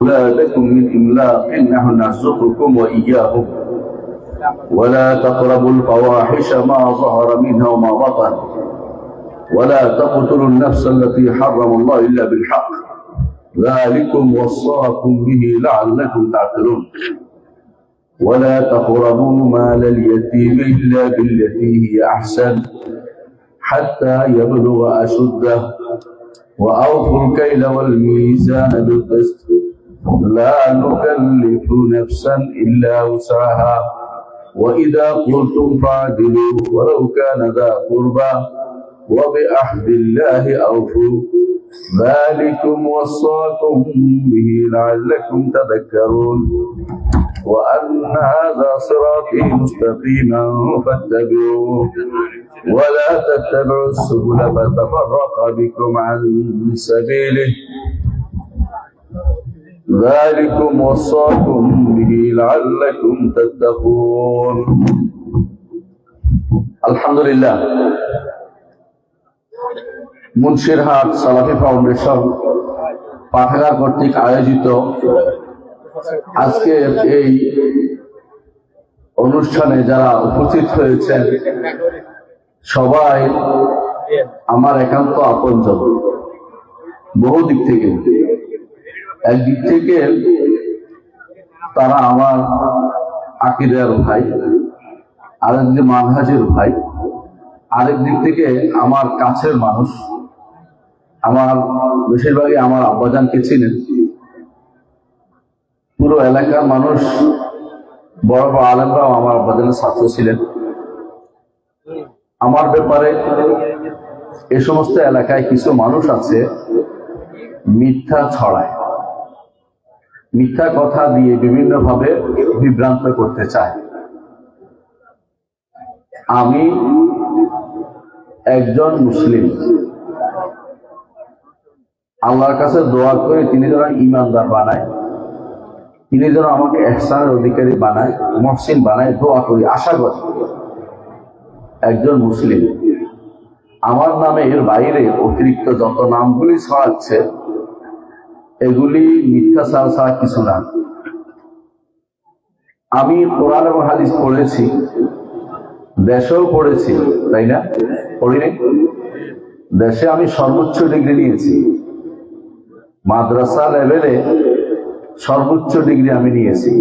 أولادكم من إملاق نحن نرزقكم وإياهم ولا تقربوا الفواحش ما ظهر منها وما بطن ولا تقتلوا النفس التي حرم الله إلا بالحق ذلكم وصاكم به لعلكم تعقلون ولا تقربوا مال اليتيم إلا بالتي هي أحسن حتى يبلغ أشده وأوفوا الكيل والميزان بالقسط لا نكلف نفسا إلا وسعها وإذا قلتم فاعدلوا ولو كان ذا قربى وبعهد الله أوفوا ذلكم وصاكم به لعلكم تذكرون وأن هذا صراطي مستقيما فاتبعوه ولا تتبعوا السبل فتفرق بكم عن سبيله ذلكم وصاكم به لعلكم تتقون الحمد لله মুন্সিরহাট সালাফি ফাউন্ডেশন পাঠাগার কর্তৃক আয়োজিত আজকে এই অনুষ্ঠানে যারা উপস্থিত হয়েছেন সবাই আমার একান্ত আপনজন। বহু দিক থেকে, একদিক থেকে তারা আমার আকীদার ভাই, আরেক দিকে মানহাজের ভাই, আরেক দিক থেকে আমার কাছের মানুষ। আমার বেশিরভাগই আমার আব্বাজানকে চিনেন। পুরো এলাকার মানুষ, বড় বড় আলেমরাও আমার আব্বাজানের ছাত্র ছিলেন। আমার ব্যাপারে এ সমস্ত এলাকায় কিছু মানুষ আছে মিথ্যা ছড়ায়, মিথ্যা কথা দিয়ে বিভিন্ন ভাবে বিভ্রান্ত করতে চায়। আমি একজন মুসলিম, আল্লাহর কাছে দোয়া করি তিনি যেন ইমানদার বানায়, তিনি যেন আমাকে ইহসানের অধিকারী বানায়, মুহসিন বানায়, দোয়া করি, আশা করি। একজন মুসলিম, আমার নামে এর বাইরে অতিরিক্ত যত নামগুলি ছড়াচ্ছে এগুলি মিথ্যা ছাড়া কিছু না। আমি কোরআন এবং হাদিস পড়েছি, দেশেও পড়েছি, তাই না? পড়িনি? দেশে আমি সর্বোচ্চ ডিগ্রি নিয়েছি, মাদ্রাসা লেভেলে সর্বোচ্চ ডিগ্রি আমি নিয়েছি।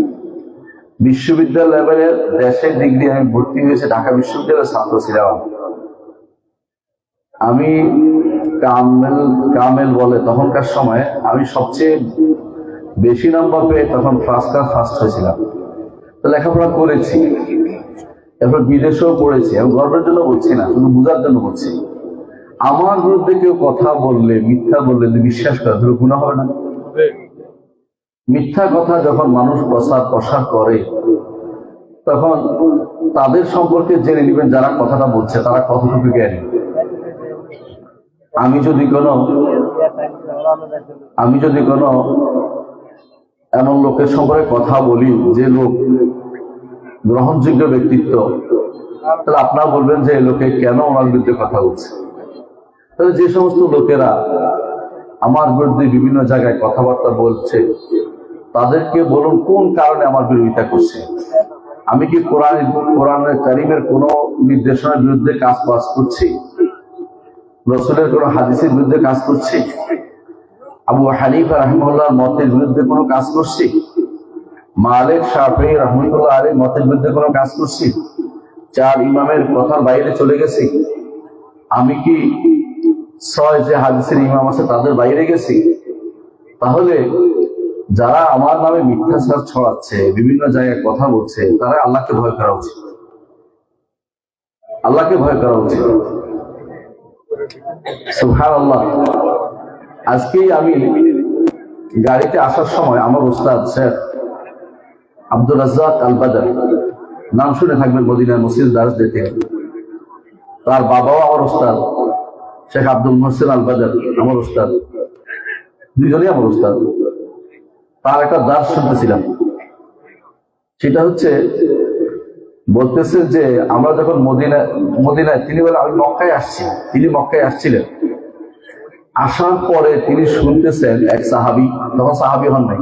বিশ্ববিদ্যালয় লেভেলে দেশের ডিগ্রি আমি ভর্তি হয়েছে, ঢাকা বিশ্ববিদ্যালয়ের ছাত্র ছিলাম। আমি কামেল বলে তখনকার সময় আমি সবচেয়ে বেশি নম্বর পেয়ে তখন ফার্স্ট হয়েছিলাম। লেখাপড়া করেছি, এরপর বিদেশেও পড়েছি। আমি গর্বের জন্য বলছি না, শুধু বোঝার জন্য বলছি। আমার বিরুদ্ধে কেউ কথা বললে, মিথ্যা বললে বিশ্বাস করে, ধরো গুনাহ হবে না? মিথ্যা কথা যখন মানুষ প্রসার করে তখন তাদের সম্পর্কে জেনে নেবেন যারা কথাটা বলছে তারা কতটুকু জ্ঞানী। আমি যদি কোনো এমন লোকের সম্পর্কে কথা বলি যে লোক গ্রহণযোগ্য ব্যক্তিত্ব, তাহলে আপনারা বলবেন যে এই লোকে কেন ওনার বিরুদ্ধে কথা বলছে। তাহলে যে সমস্ত লোকেরা আমার বিরুদ্ধে বিভিন্ন জায়গায় কথাবার্তা বলছে তাদেরকে বলুন কোন কারণে আমার বিরোধিতা করছে। আমি কি কোরআনের কারীমের কোন নির্দেশনার বিরুদ্ধে কাজ করছি? রাসূলের কোন হাদিসের বিরুদ্ধে কাজ করছি? আবু হানিফা রাহিমাহুল্লাহর মতের বিরুদ্ধে কোনো কাজ করছি? মালিক শাফিঈ রাহমাতুল্লাহ আলাইহির মতের বিরুদ্ধে কোনো কাজ করছি? চার ইমামের কথার বাইরে চলে গেছি? আমি কি 6 যে হাদিসের ইমাম আছে তাদের বাইরে গেছি? তাহলে যারা আমার নামে মিথ্যাচার ছড়াচ্ছে, বিভিন্ন জায়গায় কথা বলছে, তারা আল্লাহকে ভয় করা উচিত। আল্লাহকে ভয় করা উচিত। সুবহানাল্লাহ। আজকেই আমি গাড়িতে আসার সময় আমার উস্তাদ শেখ আব্দুর রাজ্জাক আল বাদর, নাম শুনে থাকবেন, মদিনার মসজিদ দারস দিতে। তার বাবাও আমার উস্তাদ শেখ আব্দুল মোহসেন আল বাদর, আমার উস্তাদ, দুজনেই আমার উস্তাদ। তার একটা দাস শুনতেছিলাম, সেটা হচ্ছে বলতেছে যে আমরা যখন মদিনায় তিনি বলে আমি মক্কায় আসছি, তিনি মক্কায় আসছিলেন। আসার পরে তিনি শুনতেছেন এক সাহাবী, তখন সাহাবী হন নাই,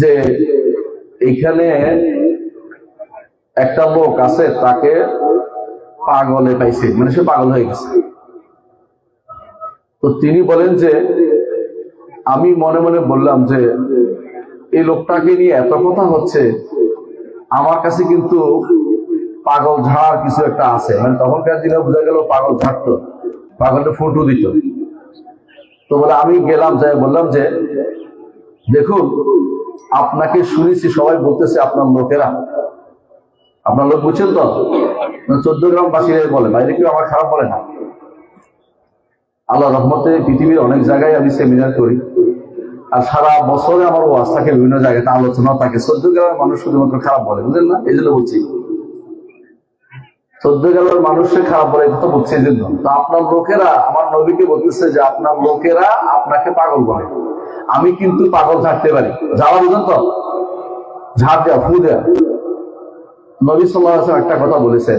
যে এখানে একটা লোক আছে, তাকে পাগলে পাইছে, মানে সে পাগল হয়ে গেছে। তো তিনি বলেন যে আমি মনে মনে বললাম যে এই লোকটাকে নিয়ে এত কথা হচ্ছে, আমার কাছে কিন্তু পাগল ঝাড় কিছু একটা আছে। মানে তখনকার দিনে বোঝা গেল পাগল ঝাড়তো, পাগলটা ফটো দিত। তো বলে আমি গেলাম, যাই বললাম যে দেখুন, আপনাকে শুনেছি সবাই বলতেছে আপনার লোকেরা, আপনার লোক বুঝছেন তো, 14 গ্রামবাসীরাই বলে, বাইরে কেউ আমার খারাপ বলে না। আল্লাহ রহমতে পৃথিবীর অনেক জায়গায় আমি সেমিনার করি, আর সারা বছরে আমার ওয়াজ থাকে, বিভিন্ন জায়গায় আলোচনা থাকে। 14 গ্রামের মানুষ শুধুমাত্র খারাপ বলে, বুঝলেন না? এই জন্য বলছি 14 গ্রামের মানুষকে খারাপ বলে, কথা বলছি এই জন্য। তো আপনার লোকেরা আমার নবীকে বলতেছে যে আপনার লোকেরা আপনাকে পাগল বলে, আমি কিন্তু পাগল থাকতে পারি। যাওয়া বুঝলেন তো, ঝাড় দেওয়া, ফু দেওয়া। নবী সাল্লাল্লাহু আলাইহি ওয়াসাল্লাম একটা কথা বলেছেন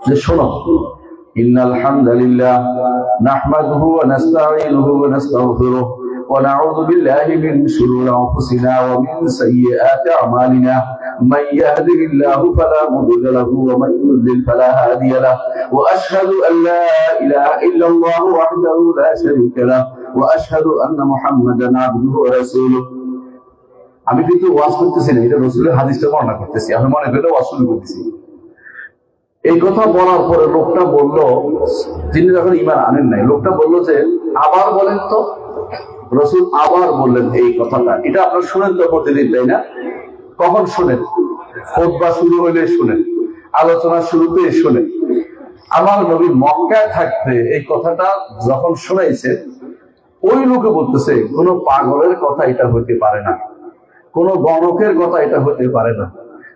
যে শোনো, ইন্নাল হামদালিল্লাহ নাহমাদুহু ওয়া নাস্তাঈনুহু ওয়া নাস্তাগফিরুহু ওয়া নাউযু বিল্লাহি মিন শুরুরি আনফুসিনা ওয়া মিন সাইয়্যাতি আমালিনা মান ইয়াহদিহিল্লাহু ফালা মুদিল্লা লাহু ওয়া মান ইউদ্লিল ফালা হাদিয়া লাহু ওয়া আশহাদু আন লা ইলাহা ইল্লাল্লাহু ওয়াহদাহু লা শারীকা লাহু ওয়া আশহাদু আন্না মুহাম্মাদান আবদুহু ওয়া রাসূলুহু। আমি কিন্তু ওয়াজ করতেছি না, এটা রাসূলের হাদিসটা বর্ণনা করতেছি, আমি মনে করে ওয়াজ শুরু করতেছি। এই কথা বলার পরে লোকটা বলল, যিনি যখন ঈমান আনেন নাই, লোকটা বলল যে আবার বলেন তো। রাসূল আবার বললেন এই কথাটা, এটা আপনারা শুনেন তো প্রতিদিন, তাই না? কখন শুনেন? খুতবা শুরু হইলে শুনেন, আলোচনা শুরুতে শুনেন। আমার নবী মক্কায় থাকতে এই কথাটা যখন শুনাইছে, ওই লোকে বলতেছে কোন পাগলের কথা এটা হইতে পারে না, কোন গণকের কথা এটা হতে পারে না,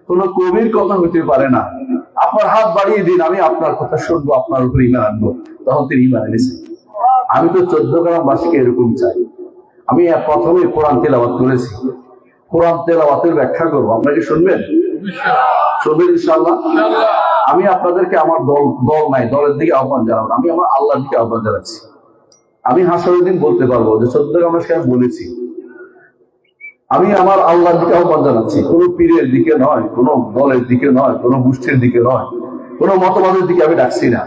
কোন কবির কথা হইতে পারে না। আপনার হাত বাড়িয়ে দিন, আমি আপনার কথা শুনবো, আপনার উপর ঈমান আনবো। তখন তিনি ঈমান এনেছেন। আমি তো 14 গ্রামবাসীকে এরকম চাই। আমি প্রথমে কোরআন তেলাওয়াত করেছি, কোরআন তেলাওয়াতের ব্যাখ্যা করবো, আপনাকে শুনবেন? শুনবেন ইনশাআল্লাহ। আমি আপনাদেরকে আমার দল নাই, দলের দিকে আহ্বান জানাবো, আমি আমার আল্লাহর দিকে আহ্বান জানাচ্ছি। আমি হাসরের দিন বলতে পারবো যে 14 গ্রামবাসীকে আমি বলেছি, আমি আমার আল্লাহর দিকে আহ্বান জানাচ্ছি, কোন পীরের দিকে নয়, কোন দলের দিকে নয়, কোন গোষ্ঠীর দিকে নয়, কোন মতবাদের দিকে আমি ডাকছি না।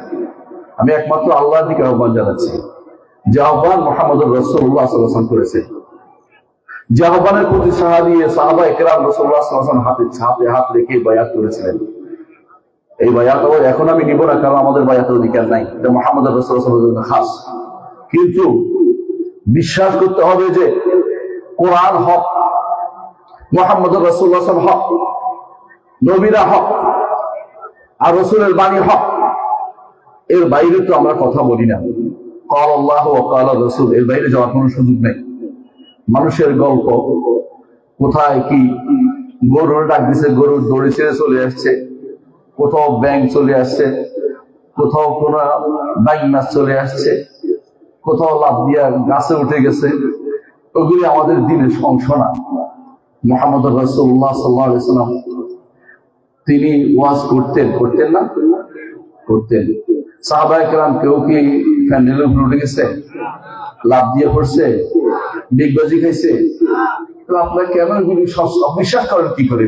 আমি একমাত্র আল্লাহর দিকে আহ্বান জানাচ্ছি, যে আহ্বান মুহাম্মদুর রাসূলুল্লাহ সাল্লাল্লাহু আলাইহি ওয়াসাল্লাম করেছে, যে আহ্বানের প্রতি সাড়া দিয়ে সাহাবায়ে কেরাম রাসূলুল্লাহ সাল্লাল্লাহু আলাইহি ওয়াসাল্লাম হাতে হাত রেখে বায়াত করেছিলেন। এই বায়াত এখন আমি নিব না, কারণ আমাদের বায়াতের অধিকার নাই, এটা মুহাম্মদুর রাসূলুল্লাহ সাল্লাল্লাহু আলাইহি ওয়াসাল্লাম খাস। কিন্তু বিশ্বাস করতে হবে যে কোরআন হক, মুহাম্মদুর রাসূলুল্লাহ সাল্লাল্লাহু আলাইহি ওয়াসাল্লাম হক, নবীরা হক, আর রাসূলের বাণী হক। এর বাইরে তো আমরা কথা বলি না। ক্বাল আল্লাহ ওয়া ক্বাল রাসূল, এর বাইরে যাওয়ার কোনো সুযোগ নেই। মানুষের গল্প, কোথায় কি গরুর ডাক দিছে, গরুর দড়ি ছেড়ে চলে আসছে, কোথাও ব্যাঙ চলে আসছে, কোথাও কোন বাইং মাছ চলে আসছে, কোথাও লাফ দিয়া গাছে উঠে গেছে। ওগুলি আমাদের দিনের অংশ না। মুহাম্মদুর রাসূলুল্লাহ সাল্লাল্লাহু আলাইহি ওয়াসাল্লাম তিনি ওয়াজ করতেন না? করতেন। সাহাবায়ে কেরাম কেউ কি প্যান্ডেলের উপরে উঠে গেছে, লাফ দিয়ে পড়ছে, ডিগবাজি খাইছে? তো আপনারা কেন এগুলি অবিশ্বাস করেন? কি করে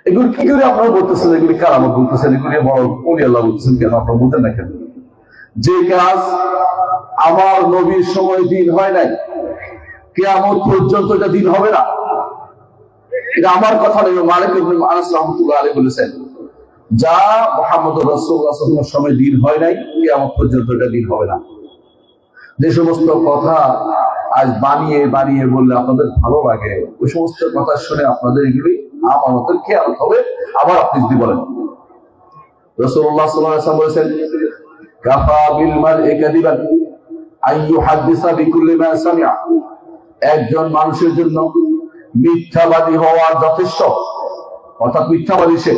এগুলি কি করে আপনারা বলতেছেন এগুলি কারামত বলতেছেন, এগুলি বড় ওলি আল্লাহ বলতেছেন? কেন আপনারা বুঝেন না কেন? যে কাজ আমার নবীর সময় দিন হয় নাই, কিয়ামত পর্যন্ত এটা দিন হবে না। এটা আমার কথা নয়, মালিক ইবনে আনাস রাহমাতুল্লাহ আলাইহি বলেছেন, যা মুহাম্মদুর রাসূলুল্লাহ সাল্লাল্লাহু আলাইহি ওয়াসাল্লামের সময় দিন হয় নাই, কিয়ামত পর্যন্ত এটা দিন হবে না। যে সমস্ত কথা আজ বানিয়ে বানিয়ে বললে আপনাদের ভালো লাগে, ওই সমস্ত কথা শুনে আপনাদের এগুলি আমানতের খেয়ানত হবে। আবার আপনি যদি বলেন, রাসূলুল্লাহ সাল্লাল্লাহু আলাইহি ওয়াসাল্লাম বলেছেন, কাফা বিল মারই কাযিবান আন ইউহাদ্দিসা বিকুল্লি মা সামিআ। একজন মানুষের জন্য মিথ্যাবাদী হওয়া যথেষ্ট, অর্থাৎ মিথ্যাবাদী সে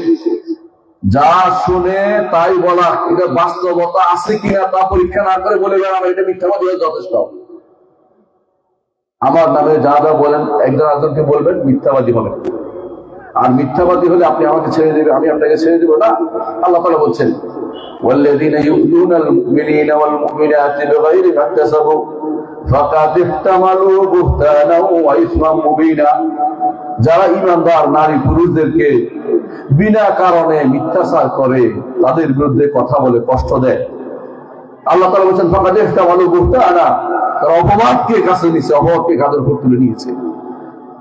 যা শুনে তাই বলা, এটা বাস্তবতা আছে কিনা তা পরীক্ষা না করে বলে বেড়ানো, এটা মিথ্যাবাদী হওয়া যথেষ্ট। আমার নামে যা যা বলেন একজন আরেকজনকে বলবেন, মিথ্যাবাদী হবেন। আর মিথ্যাবাদী হলে আপনি আমাকে ছেড়ে দেবেন, আমি আপনাকে ছেড়ে দেবো না। আল্লাহ তাআলা বলছেন, ওয়াল্লাযীনা ইউযুনাল মুমিনিনা ওয়াল মুমিনাতি বিগাইরি মা ইকতাসাবু ফাকাদ ইহতামালু বুহতানা ওয়া ইসমান মুবিনা। যারা ঈমানদার নারী পুরুষদেরকে বিনা কারণে মিথ্যাচার করে, তাদের বিরুদ্ধে কথা বলে কষ্ট দেয়, আল্লাহ তাআলা বলেন ফাকাদ ইহতামালু বুহতানা, তারা অপবাদকে কাছে নিয়েছে, অপবাদকে কাঁধের উপর তুলে নিয়েছে,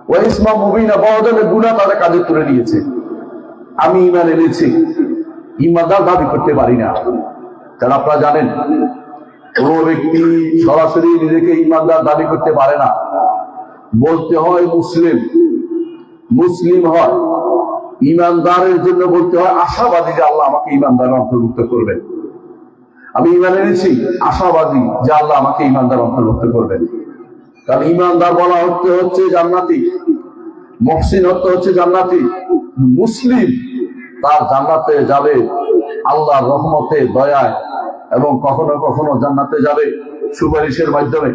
ওয়া ইসমান মুবিনা, বড় ধরনের গুনাহ তাদের কাঁধে তুলে নিয়েছে। আমি ঈমান এনেছি, ঈমানদার দাবি করতে পারি না। কারণ আপনারা জানেন, কোন ব্যক্তি সরাসরি নিজেকে ঈমানদার দাবি করতে পারে না, বলতে হয় মুসলিম। মুসলিম হয় ঈমানদারের জন্য বলতে হয় আশাবাদী যে আল্লাহ আমাকে ঈমানদারের অন্তর্ভুক্ত করবেন। আমি ঈমান এনেছি, আশাবাদী যে আল্লাহ আমাকে ঈমানদার অন্তর্ভুক্ত করবেন। কারণ ঈমানদার বলা হচ্ছে জান্নাতি, মুহসিন হচ্ছে জান্নাতি। মুসলিম তার জান্নাতে যাবে আল্লাহর রহমতে, দয়ায়, এবং কখনো কখনো জান্নাতে যাবে সুপারিশের মাধ্যমে।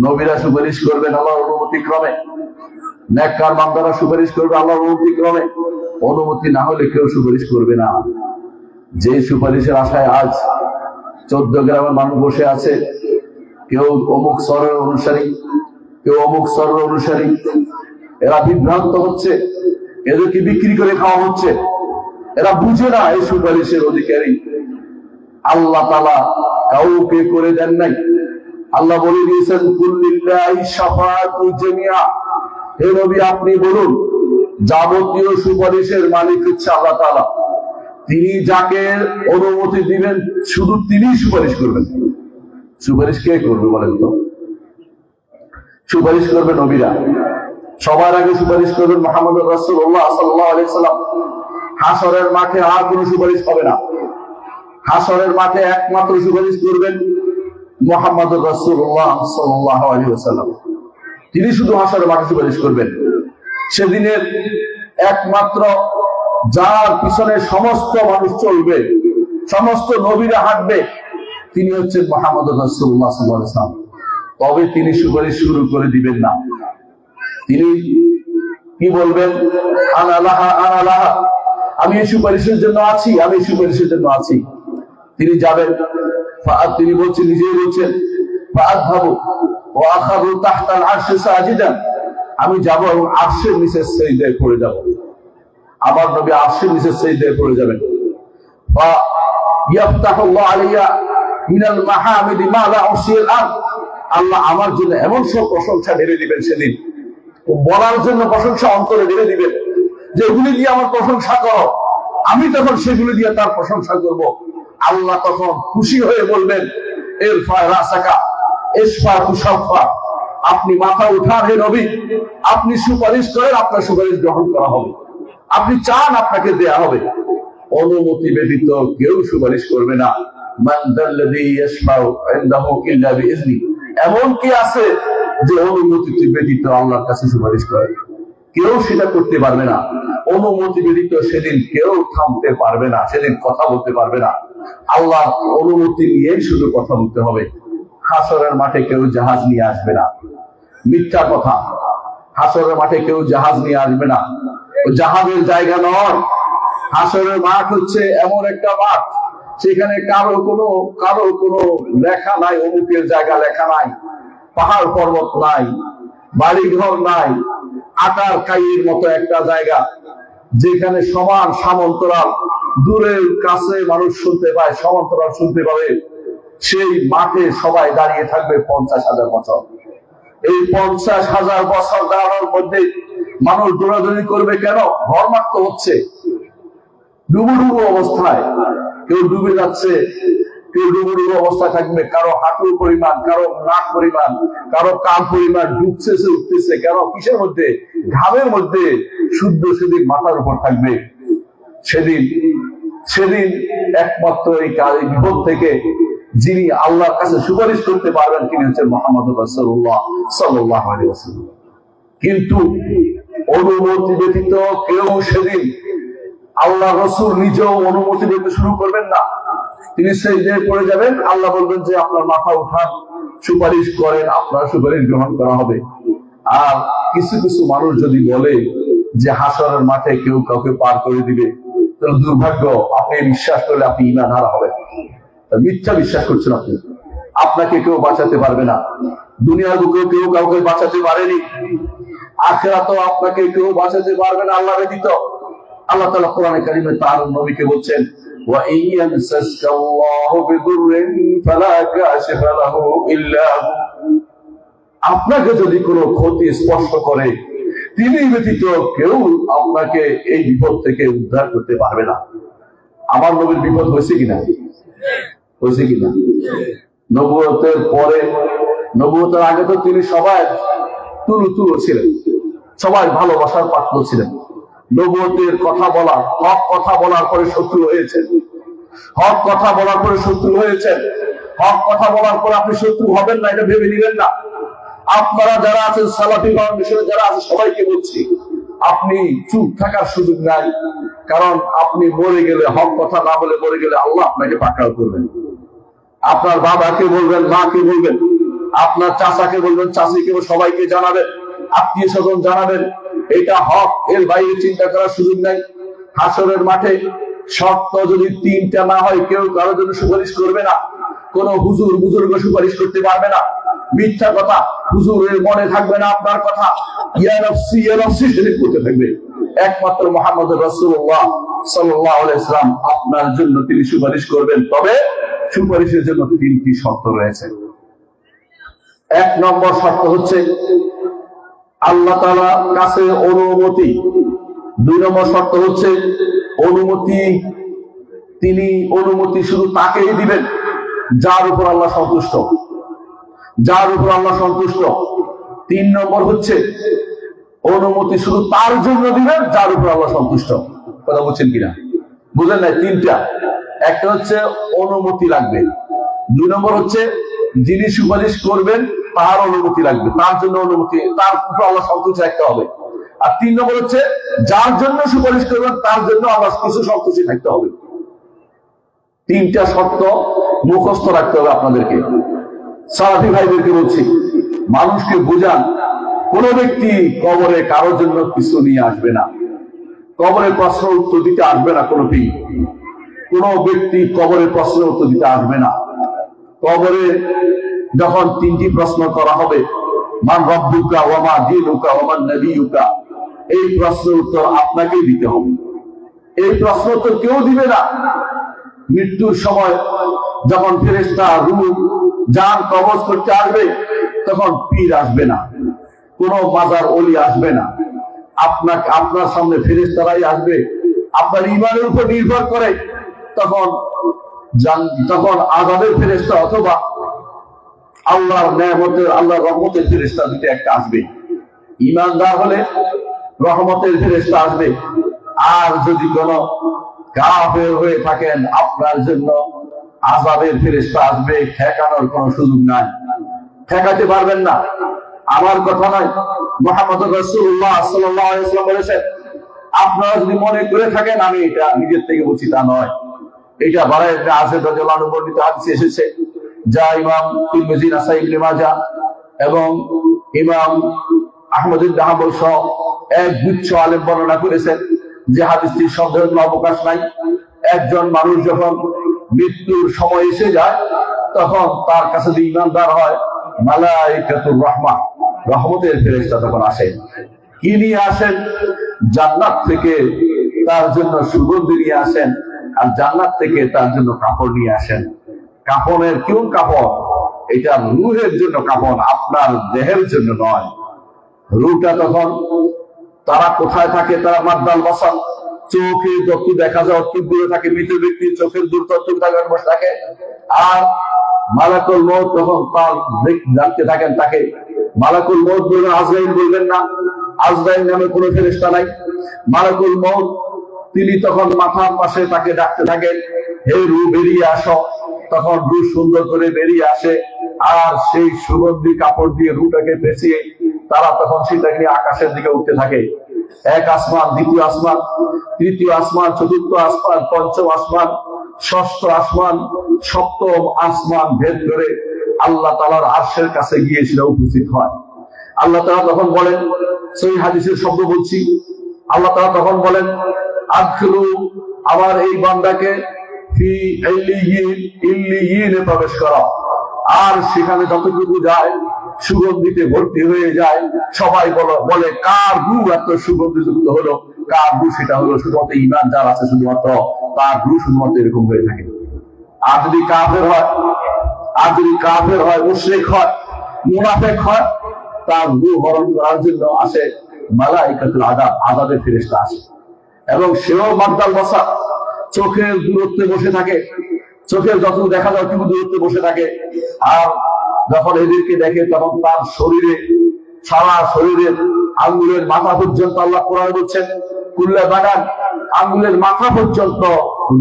নবীরা সুপারিশ করবেন আল্লাহর অনুমতি ক্রমে, নেককার বান্দারা সুপারিশ করবে আল্লাহর অনুমতি ক্রমে। অনুমতি না হলে কেউ সুপারিশ করবে না। যে সুপারিশের আশায় আজ 14 গ্রামের মানুষ বসে আছে, কেউ অমুক স্তরের অনুসারী, কেউ অমুক স্তরের অনুসারী, এরা বিভ্রান্ত হচ্ছে, এদেরকে বিক্রি করে খাওয়া হচ্ছে। এরা বুঝে না এই সুপারিশের অধিকারী আল্লাহ তাআলা কাউকে করে দেন নাই। আল্লাহ বলে দিয়েছেন কুল্লিল্লাহি শাফাআতু জামিআ, হে নবী আপনি বলুন যাবতীয় সুপারিশের মালিক হচ্ছে আল্লাহ তাআলা। তিনি যাকে অনুমতি দিবেন শুধু তিনিই সুপারিশ করবেন। সুপারিশ কে করবে বলেন তো? সুপারিশ করবে নবীরা। সবার আগে সুপারিশ করবেন মুহাম্মদুর রাসূলুল্লাহ সাল্লাল্লাহু আলাইহি সাল্লাম। হাসরের মাঠে আর কোনো সুপারিশ হবে না। হাসরের মাঠে একমাত্র সুপারিশ করবেন মুহাম্মদুর রাসূলুল্লাহ সাল্লাল্লাহু আলাইহি ওয়াসাল্লাম। তিনি শুধু হাসরের মাঠে সুপারিশ করবেন। সেদিনের একমাত্র যার পিছনে সমস্ত মানুষ চলবে, সমস্ত নবীরা হাঁটবে, তিনি হচ্ছেন মুহাম্মদুর রাসূলুল্লাহ সাল্লাল্লাহু আলাইহি ওয়াসাল্লাম। তবে তিনি সুপারিশ শুরু করে দিবেন না। তিনি কি বলবেন? আনা লাহা, আনা লাহা, আমি এই সুপারিশের জন্য আছি, আমি এই সুপারিশের জন্য আছি। তিনি যাবেন, তিনি বলছেন, নিজেই বলছেন ফাআযহাবু ওয়া আখাযু তাহতাল আরশি সাজিদান, আমি যাব এবং আরশের নিচে সিজদায় পড়ে যাব। আমার নবী আরশের নিচে সিজদায় পড়ে যাবেন। ফা ইয়াফতাহুল্লাহু আলাইয়া মিনাল মাহামিদি মা লা উসিল আরদ, আল্লাহ আমার জন্য এমন সব প্রশংসা ঢেলে দিবেন সেদিন, বলার জন্য প্রশংসা অন্তরে ঢেলে দিবেন, যে এগুলি দিয়ে আমার প্রশংসা করো। আমি তখন সেগুলি দিয়ে তার প্রশংসা করব। আল্লাহ তখন খুশি হয়ে বলবেন ইরফা রাসাকা ইশফা তুশাফা, আপনি মাথা উঠান হে নবী, আপনি সুপারিশ করেন, আপনার সুপারিশ গ্রহণ করা হবে। আপনি চান, আপনাকে দেয়া হবে। অনুমতি ব্যতীত কেউ সুপারিশ করবে না। মান যাল্লাযী ইয়াশফাউ ইনদাহু ইল্লা বিইজনি, এমন কি আছে যে অনুমতি ব্যতীত আল্লাহর কাছে সুপারিশ করে? কেউ সেটা করতে পারবে না। অনুমতি ব্যতীত সেদিন কেউ থামতে পারবে না, সেদিন কথা বলতে পারবে না। আল্লাহর অনুমতি নিয়েই শুধু কথা বলতে হবে। হাসরের মাঠে কেউ জাহাজ নিয়ে আসবে না, মিথ্যা কথা। হাসরের মাঠে কেউ জাহাজ নিয়ে আসবে না, ও জাহাজের জায়গা নয়। হাসরের মাঠ হচ্ছে এমন একটা মাঠ, সেখানে কারো কোনো লেখা নাই, অমুকের জায়গা লেখা নাই, পাহাড় পর্বত নাই, বাড়ি ঘর নাই, আকার কাইয়ের মতো একটা জায়গা, যেখানে সমান সমান্তরাল, দূরের কাছে মানুষ শুনতে পায়, সমান্তরাল শুনতে পাবে। সেই মাঠে সবাই দাঁড়িয়ে থাকবে 50,000 বছর। এই 50,000 বছর দাঁড়ানোর মধ্যে মানুষ দৌড়াদৌড়ি করবে কেন? ঘরমাক্ত হচ্ছে, ডুবুডুবু অবস্থায়। কেউ ডুবে যাচ্ছে, কেউ ডুবুডুবু অবস্থায় থাকবে, কারো হাঁটুর পরিমাণ, কারো নাক পরিমাণ, কারো কান পরিমাণ, ডুবছে উঠতেছে। কেন? কিসের মধ্যে? ঘামের মধ্যে। শুদ্ধ সেদিন মাথার উপর থাকবে। সেদিন একমাত্র এই বিপদ থেকে যিনি আল্লাহর কাছে সুপারিশ করতে পারবেন, তিনি হচ্ছেন মুহাম্মদুর রাসূলুল্লাহ সাল্লাল্লাহু আলাইহি ওয়াসাল্লাম। কিন্তু অনুমতি ব্যতীত কেউ সেদিন, আল্লাহ রাসূল নিজেও অনুমতি দিতে শুরু করবেন না। তিনি সিজদায় পড়ে যাবেন, আল্লাহ বলবেন যে আপনার মাথা উঠান, সুপারিশ করেন, আপনার সুপারিশ গ্রহণ করা হবে। আর কিছু কিছু মানুষ যদি বলে যে হাসরের মাঠে কেউ কাউকে পার করে দিবে, তাহলে দুর্ভাগ্য, আপনি বিশ্বাস করলে আপনি ঈমান হারা হবেন। মিথ্যা বিশ্বাস করছেন আপনি। আপনাকে কেউ বাঁচাতে পারবে না। দুনিয়ার বুকেও কেউ কাউকে বাঁচাতে পারেনি, আখিরাতেও আপনাকে কেউ বাঁচাতে পারবে না আল্লাহ ব্যতীত। আল্লাহ তাআলা কোরআনে কারিমে তার নবীকে বলছেন, ওয়া ইয়ানসাসকাল্লাহু বিদুররিন ফালা কাশিফা লাহু ইল্লা হু। আপনাকে যদি কোনো ক্ষতি স্পর্শ করে, তিনি ব্যতীত কেউ আপনাকে এই বিপদ থেকে উদ্ধার করতে পারবে না। আমার নবীর বিপদ হয়েছে কিনা? হয়েছে কিনা? নবুয়তের পরে, নবুয়তের আগে তো তিনি সবাই তুলু ছিলেন, সবাই ভালোবাসার পাত্র ছিলেন। নবুয়তের কথা বলা, হক কথা বলার পরে শত্রু হয়েছেন, হক কথা বলার পরে শত্রু হয়েছেন। হক কথা বলার পর আপনি শত্রু হবেন না, এটা ভেবে নিবেন না। আপনারা যারা আছেন, সালাফি ফাউন্ডেশনে যারা আছেন, সবাইকে বলছি, আপনি চুপ থাকার সুযোগ নাই। কারণ আপনি মরে গেলে, হক কথা না বলে মরে গেলে আল্লাহ আপনাকে পাকড়াও করবেন। আপনার বাবাকে বলবেন, মাকে বলবেন, আপনার চাচাকে বলবেন, চাচিকে, সবাইকে জানাবেন, আত্মীয় স্বজন জানাবেন। এটা হক, এর বাইরে চিন্তা করার সুযোগ নাই। হাসরের মাঠে শর্ত যদি তিনটা না হয়, কেউ কারোর জন্য সুপারিশ করবে না। কোন হুজুর বুজুর্গ সুপারিশ করতে পারবে না। মিথ্যা কথা, হুজুরের মনে থাকবে না আপনার কথা, ইয়া নফসি ইয়া নফসি শরীক করতে থাকবে। একমাত্র মুহাম্মদ রাসূলুল্লাহ সাল্লাল্লাহু আলাইহি ওয়াসাল্লাম আপনার জন্য তিনি সুপারিশ করবেন। তবে সুপারিশের জন্য তিনটি শর্ত রয়েছে। এক নম্বর শর্ত হচ্ছে আল্লাহ তাআলার কাছে অনুমতি। দুই নম্বর শর্ত হচ্ছে অনুমতি, তিনি অনুমতি শুধু তাকেই দিবেন যার উপর আল্লাহ সন্তুষ্ট, যার উপর আল্লাহ সন্তুষ্ট। তিন নম্বর হচ্ছে অনুমতি শুধু তার জন্য দিবেন যার উপর আল্লাহ সন্তুষ্ট। কথা বলছেন কিনা? বুঝলেন না? তিনটা। একটা হচ্ছে অনুমতি লাগবে, দুই নম্বর হচ্ছে যিনি সুপারিশ করবেন তার অনুমতি লাগবে, তার জন্য অনুমতি, তার উপর আল্লাহ সন্তুষ্ট রাখতে হবে। আর তিন নম্বর হচ্ছে যার জন্য সুপারিশ করবেন তার জন্য আল্লাহ কিছু সন্তুষ্টি থাকতে হবে। তিনটা শর্ত মুখস্থ রাখতে হবে আপনাদেরকে। সালাফি ভাইদেরকে বলছি, মানুষকে বোঝান, কোন ব্যক্তি কবরে কারোর জন্য কিছু নিয়ে আসবে না, কবরে প্রশ্ন উত্তর দিতে আসবে না। কোন ব্যক্তি কবরে প্রশ্ন উত্তর দিতে আসবে না। কবরে যখন তিনটি প্রশ্ন করা হবে, মান রব্বুকা ওয়া মা দীনুকা ওয়া মান নবিয়ুকা, এই প্রশ্নের উত্তর আপনাকেই দিতে হবে। এই প্রশ্ন উত্তর কেউ দিবে না। মৃত্যুর সময় যখন ফেরেশতা রূহ জান কবজ করতে আসবে, তখন পীর আসবে না, কোন মাজার ওলি আসবে না। আপনার সামনে ফেরেশতারাই আসবে। আপনার ঈমানের উপর নির্ভর করে তখন আযাবের ফেরেশতা অথবা আল্লাহর নেয়ামতের, আল্লাহর রহমতের ফেরেশতা দুটো একটা আসবে। ঈমানদার হলে রহমতের ফেরেশতা আসবে, আর যদি কোন কাফের হয়ে থাকেন আপনার জন্য আযাবের ফেরেশতা আসবে। ঠেকানোর কোনো সুযোগ নাই, ঠেকাতে পারবেন না। আমার কথা নয়, মুহাম্মদ রাসূলুল্লাহ সাল্লাল্লাহু আলাইহি ওয়াসাল্লাম বলেছেন। আপনারা যদি মনে করে থাকেন আমি এটা নিজের থেকে বলছি, তা নয়। এটা বারা ইবনে আযিব রাদিয়াল্লাহু আনহু বর্ণিত হাদিসে এসেছে, যা ইমাম তিরমিজি, নাসাই, ইবনে মাজাহ এবং ইমাম আহমদ ইবনে হাম্বল সহ এক গুচ্ছ আলেম বর্ণনা করেছেন যে হাদিসটির সন্দেহের কোনো অবকাশ নাই। একজন মানুষ যখন মৃত্যুর সময় এসে যায়, তখন তার কাছে যে ঈমানদার হয়, মালায়েকাতুর রাহমা, রহমতের ফেরেশতা তখন আসেন। কি নিয়ে আসেন? জান্নাত থেকে তার জন্য সুগন্ধি নিয়ে আসেন, আর জান্নাত থেকে তার জন্য কাপড় নিয়ে আসেন। কাপড়ের কোন কাপড়? এটা রূহের জন্য কাপড়, আপনার দেহের জন্য নয়। রূহটা তখন তারা কোথায় থাকে? তারা মাদ্দাল বাসার, চোখে যত দেখা যায় অত দূরে থাকে। মৃত ব্যক্তির চোখের দূর তত বসে থাকে। আর মালাকুল মউত তখন তার জানতে থাকেন তাকে। মালাকুল মউত বলবেন, আজরাইল বলবেন না, আজরাইল নামে কোনো ফেরেশতা নাই। মালাকুল মউত তিনি তখন মাথার পাশে তাকে ডাকতে থাকেন, হে রূহ বেরিয়ে আসো। তখন রূহ সুন্দর করে বেরিয়ে আসে, আর সেই সুগন্ধি কাপড় দিয়ে রূহটাকে পেঁচিয়ে তারা তখন সেটাকে নিয়ে আকাশের দিকে উঠতে থাকে। এক আসমান, দ্বিতীয় আসমান, তৃতীয় আসমান, চতুর্থ আসমান, পঞ্চম আসমান, ষষ্ঠ আসমান, সপ্তম আসমান ভেদ করে আল্লাহ তাআলার আরশের কাছে গিয়ে সেটা উপস্থিত হয়। আল্লাহ তাআলা তখন বলেন, সেই হাদিসের শব্দ বলছি, আল্লাহ তাআলা তখন বলেন, আদখিলু, আমার এই বান্দাকে ফি ইল্লিয়িন, ইল্লিয়িনে প্রবেশ করাও। আর সেখানে যতটুকু যায় সুগন্ধিতে ভর্তি হয়ে যায়। সবাই বলে কার রূহ এত সুগন্ধিযুক্ত হলো, কার রূহ? সেটা হলো শুধুমাত্র ঈমান যার আছে, শুধুমাত্র তার রূহ শুধুমাত্র এরকম হয়ে থাকে। আর যদি কাফের হয়, মুশরিক হয়, মুনাফিক হয়, তার রূহ হরণ করার জন্য আসে মালাইকাতুল আযাব, আযাবের ফেরেশতা আসে, এবং সেও মাদ্দাল বসার, চোখের দূরত্বে বসে থাকে, চোখের যত দেখা যায় কিন্তু দূরত্বে বসে থাকে। আর যখন এদেরকে দেখে তখন তার সারা শরীরের আঙ্গুলের মাথা পর্যন্ত, আল্লাহ কোরআনে বলছেন কুল্লা বানান, আঙ্গুলের মাথা পর্যন্ত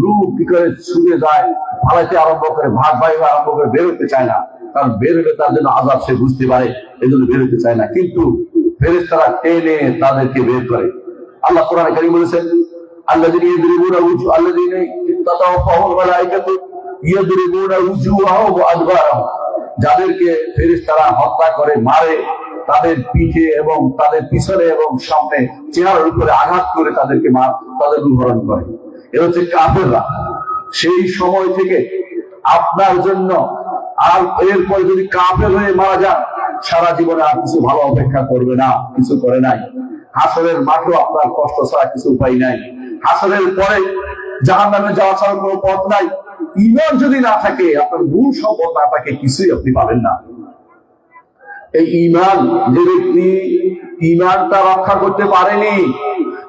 রূহ কি করে ছুঁয়ে যায়, পালাইতে আরম্ভ করে, ভাগ আরম্ভ করে, বের হতে চায় না। কারণ বের হলে তার জন্য আযাব সে বুঝতে পারে, এজন্য বের হতে চায় না। কিন্তু ফেরেশতারা টেনে তাদেরকে বের করে। আল্লাহ কোরআনে কারীম বলেছেন আল্লাযীনা ইয়াদরিবুনা আল্লাযীনা তাতাওয়াফাহুল মালায়েকাতু ইয়াদরিবুনা উজুহাহুম ওয়া আদবারাহুম, যাদেরকে ফেরেশতারা হত্যা করে, মারে, তাদের পিঠে এবং তাদের পিছনে এবং সামনে চেহারার উপরে আঘাত করে তাদের রূহরণ করে। এ হচ্ছে কাফেররা। সেই সময় থেকে আপনার জন্য, আর এরপর যদি কাফের হয়ে মারা যান, সারা জীবনে আর কিছু ভালো অপেক্ষা করবে না, কিছু করে নাই। হাসরের মাঠেও আপনার কষ্ট ছাড়া কিছু উপায় নাই। হাসরের পরে জাহান্নামে যাওয়া ছাড়া কোনো পথ নাই। ঈমান যদি না থাকে, আপনার মূল সম্পদ না থাকে, কিছুই আপনি পাবেন না। এই ঈমান, যে ব্যক্তি ঈমানটা রক্ষা করতে পারেনি,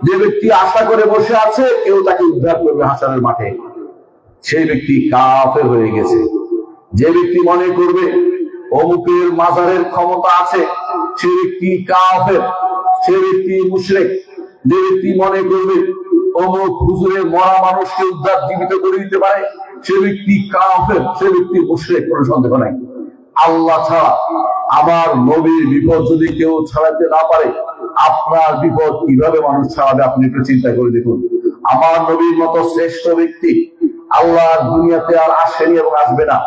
যে ব্যক্তি আশা করে বসে আছে কেউ তাকে উদ্ধার করবে হাসরের মাঠে, সেই ব্যক্তি কাফের হয়ে গেছে। যে ব্যক্তি মনে করবে অমুকের মাজারের ক্ষমতা আছে, সে ব্যক্তি কাফের, সে ব্যক্তি মুশরিক। যে ব্যক্তি মনে করবে অমুক হুজুরের মরা মানুষকে উদ্ধার জীবিত করে দিতে পারে, সে ব্যক্তি কাফের, সে ব্যক্তি মুশরিক, কোনো সন্দেহ নাই। আল্লাহ ছাড়া, আমার নবীর বিপদ যদি কেউ ছাড়াতে না পারে, আপনার বিপদ কিভাবে মানুষ ছাড়াবে? আপনি একটু চিন্তা করে দেখুন। আমার নবীর মতো শ্রেষ্ঠ ব্যক্তি আল্লাহ দুনিয়াতে আর আসেনি এবং আসবে না।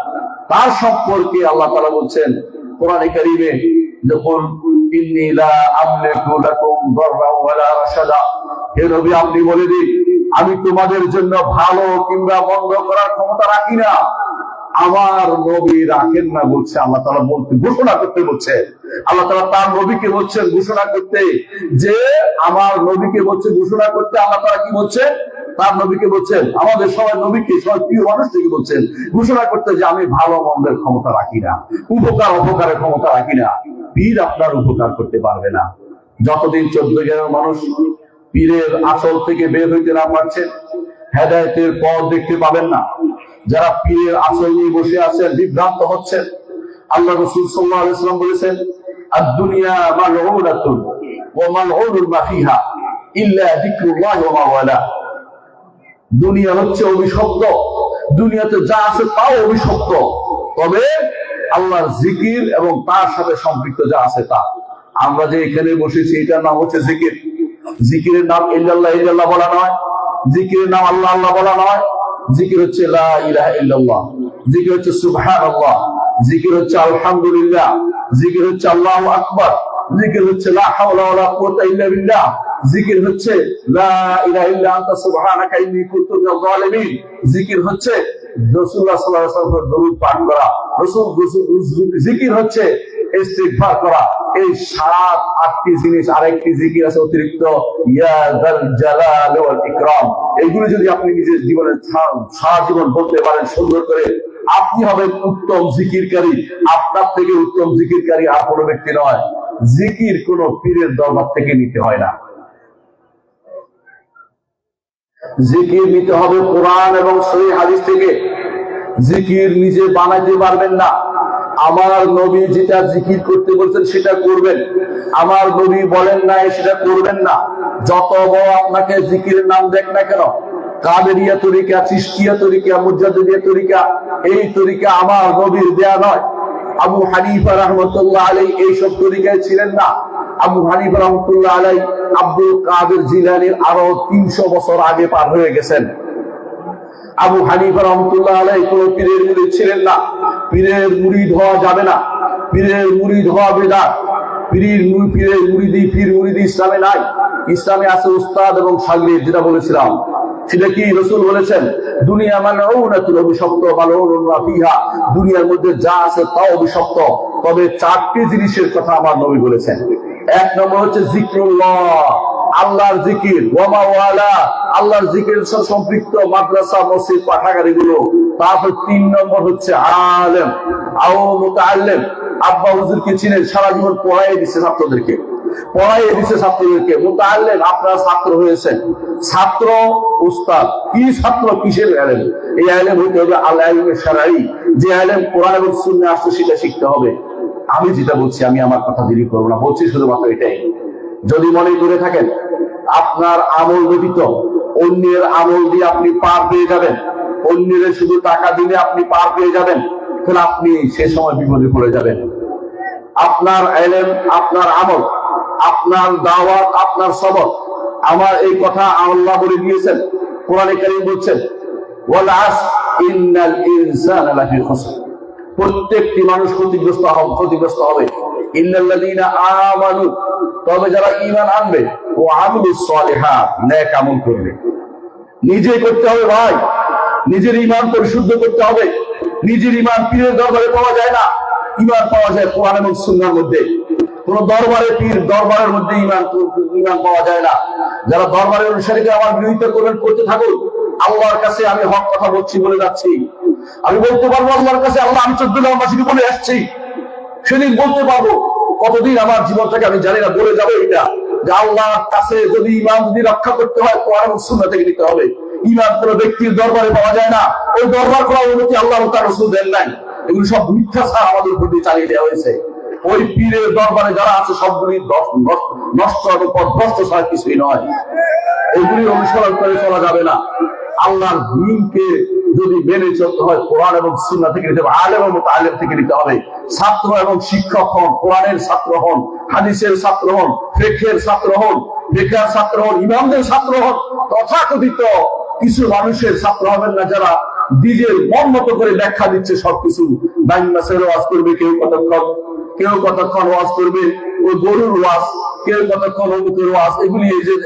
তার সম্পর্কে আল্লাহ তাআলা বলছেন কোরআনে কারীমে, যখন ইন্নী লা আমলিকু লাকুম দাররান ওয়ালা রাশাদা, হে নবী আপনি বলে দিন, আমি তোমাদের জন্য ভালো কিংবা মন্দ করার ক্ষমতা রাখি না। আমার নবী রাখেন না বলছে আল্লাহ তাআলা, বলতে ঘোষণা করতে বলছে আল্লাহ তাআলা। তার নবীকে বলছেন ঘোষণা করতে, যে আমার নবীকে বলছে ঘোষণা করতে। আল্লাহ তাআলা কি বলছে? তার নবীকে বলছেন, আমাদের সবাই নবীকে, সবাই প্রিয় মানুষ থেকে বলছেন ঘোষণা করতে যে আমি ভালো মন্দের ক্ষমতা রাখি না, উপকার অপকারের ক্ষমতা রাখি না। পীর আপনার উপকার করতে পারবে না। যতদিন 14 গ্রামের মানুষ পীরের আসল থেকে বের হইতে না পারছে, হেদায়েতের পথ দেখতে পাবেন না। যারা পীরের আসল নিয়ে বসে আছেন, বিভ্রান্ত হচ্ছেন। আল্লাহ রাসূল সাল্লাল্লাহু আলাইহি ওয়াসাল্লাম বলেছেন আদ-দুনিয়া মালউনাতুন ওয়া মালউনুল মা ফিহা ইল্লা যিকরুল্লাহি ওয়া মা ওয়ালা। দুনিয়া হচ্ছে অভিশপ্ত, দুনিয়াতে যা আছে তাও অভিশপ্ত, তবে আল্লাহর জিকির এবং তার সাথে সম্পৃক্ত যা আছে তা। আমরা যে এখানে বসেছি, এটার নাম হচ্ছে জিকির। জিকিরের নাম ইল্লাল্লাহ ইল্লাল্লাহ বলা নয়, জিকিরের নাম আল্লাহ আল্লাহ বলা নয়। জিকির হচ্ছে লা ইলাহা ইল্লাল্লাহ, জিকির হচ্ছে সুবহানাল্লাহ, জিকির হচ্ছে আলহামদুলিল্লাহ, জিকির হচ্ছে আল্লাহু আকবার, জিকির হচ্ছে লা হাওলা ওয়ালা কুওয়াতা ইল্লা বিল্লাহ, জিকির হচ্ছে লা ইলাহা ইল্লা আনতা সুবহানাকা ইন্নী কুনতু মিনাজ জালিমিন, জিকির হচ্ছে রাসূলুল্লাহ সাল্লাল্লাহু আলাইহি ওয়াসাল্লামের দরুদ পাঠ করা, জিকির হচ্ছে ইস্তিগফার করা। এই 7-8টি জিনিস, আরেকটি জিকির আছে অতিরিক্ত, ইয়া যাল জালাল ওয়াল ইকরাম। এগুলো যদি আপনি নিজের জীবনে সারা জীবন বলতে পারেন সুন্দর করে, আপনি হবেন উত্তম জিকিরকারী। আপনার থেকে উত্তম জিকিরকারী আর কোনো ব্যক্তি নয়। জিকির কোন পীরের দরবার থেকে নিতে হয় না। জিকির নিতে হবে কোরআন এবং সহিহ হাদিস থেকে। জিকির নিজে বানাইতে পারবেন না। আমার নবী যেটা জিকির করতে বলছেন সেটা করবেন, আমার নবী বলেন না সেটা করবেন না। যত বড় আপনাকে জিকিরের নাম দেখ না কেন, কাদেরিয়া তরিকা, চিশতিয়া তরিকা, মুজাদ্দিদিয়া তরিকা, এই তরিকা আমার নবীর দেয়া নয়। আবু হানিফা রাহমাতুল্লাহ আলাইহি এইসব তরিকায় ছিলেন না। আবু হানিফা রাহমাতুল্লাহ আলাইহি আব্দুল কাদের জিলানীর আরো 300 বছর আগে পার হয়ে গেছেন। আবু হানিফা রাহমাতুল্লাহ আলাইহি কোন পীরের মুরিদ ছিলেন না। পীরের মুরিদ হওয়া যাবে না, পীরের মুরিদ হওয়া বিদআত। পীর মুরিদি ইসলামে নাই। ইসলামে আছে উস্তাদ এবং শাগির্দ, যেটা বলেছিলাম সেটা কি রাসূল বলেছেন, দুনিয়া মালউনাতুন, অভিশপ্ত, মালউনুন মা ফিহা, দুনিয়ার মধ্যে যা আছে তাও অভিশপ্ত। তবে 4টি জিনিসের কথা আমার নবী বলেছেন। 1 নম্বর হচ্ছে জিক্রুল্লাহ, আল্লাহর জিকির, ওয়ামা ওয়ালা, আল্লাহর জিকির সাথে সম্পৃক্ত মাদ্রাসা, মসজিদ, পাঠাগারগুলো। তারপর 3 নম্বর হচ্ছে আলেম আও মুতাআল্লিম, আব্বা হুজুর কে চিনেন, সারা জীবন পড়াই দিচ্ছে ছাত্রদেরকে, মুতাআল্লিম, আপনারা ছাত্র হয়েছেন, ছাত্র উস্তাদ, কি ছাত্র কিসের ইলম? এই ইলম হইতে হবে আল ইলমে শারঈ, যে ইলম কোরআন এবং সুন্নাহ আসছে সেটা শিখতে হবে। আমি যেটা বলছি, আমি আমার কথা দেরি করবো না, বলছি শুধুমাত্র এটাই। যদি মনে করে থাকেন আপনার আমল ব্যতীত অন্যের আমল দিয়ে আপনি পার পেয়ে যাবেন, অন্যের শুধু টাকা দিলে আপনি পার পেয়ে যাবেন, তাহলে আপনি সে সময় বিপদে পড়ে যাবেন। আপনার ইলম, আপনার আমল, আপনার দাওয়াত, আপনার সবর, আমার এই কথা আল্লাহ বলে দিয়েছেন, কোরআনে কারীম বলছেন ওয়াল আসর ইন্নাল ইনসানা লাফি খুসর, প্রত্যেকটি মানুষ ক্ষতিগ্রস্ত হবে। ইল্লাল্লাযীনা আমানু, তবে যারা ঈমান আনবে, ও আমিলুস সালিহাত, নেক আমল করবে। নিজেই করতে হবে ভাই, নিজের ঈমান পরিশুদ্ধ করতে হবে। নিজের ঈমান পীরের দরবারে পাওয়া যায় না, ঈমান পাওয়া যায় কোরআন এবং সুন্নাহর মধ্যে। কোন দরবারে পীর দরবারের মধ্যে ঈমান পাওয়া যায় না। যারা দরবারের অনুসারীকে আমার বিরোধিতা করতে থাকুন, আল্লাহর কাছে আমি হক কথা বলছি বলে যাচ্ছি। আমি বলতে পারবো আল্লাহর কাছে, আল্লাহ আমি 14 গ্রামবাসীকে বলে আসছি, সেদিন বলতে পারবো। কতদিন আমার জীবনটাকে আমি জানি না, বলে যাবো এটা যে আল্লাহর কাছে যদি ঈমান যদি রক্ষা করতে হয়, কোরআন এবং সুন্নাহ থেকে নিতে হবে। ঈমান কোন ব্যক্তির দরবারে পাওয়া যায় না, ওই দরবার করার অনুমতি আল্লাহ ও তার রাসূল দেন নাই। এগুলো সব মিথ্যা ছাড়া আমাদের উপর দিয়ে চালিয়ে দেওয়া হয়েছে। ওই পীরের দরবারে যারা আছে সবগুলি নষ্ট এবং পথভ্রষ্ট ছাড়া কিছুই নয়। এগুলি অনুসরণ করে চলা যাবে না। আল্লাহর দ্বীনকে যদি মেনে চলতে হয়, কোরআন এবং সুন্নাহ থেকে নিতে হবে, আলেম এবং মুতাআল্লিম থেকে নিতে হবে। ছাত্র এবং শিক্ষক হন, কোরআনের ছাত্র হন, হাদিসের ছাত্র হন, ফিকহের ছাত্র হন, ফিকহের ছাত্র হন, ইমামদের ছাত্র হন। তথাকথিত কিছু মানুষের ছাত্র হবেন না যারা নিজের মন মতো করে ব্যাখ্যা দিচ্ছে সবকিছু। বাইন মাসের ওয়াজ করবে কেউ কতক্ষণ ওয়াজ করবে, ওই গরুর ওয়াজ, কেউ কতক্ষণ অমুকের ওয়াজ, এগুলি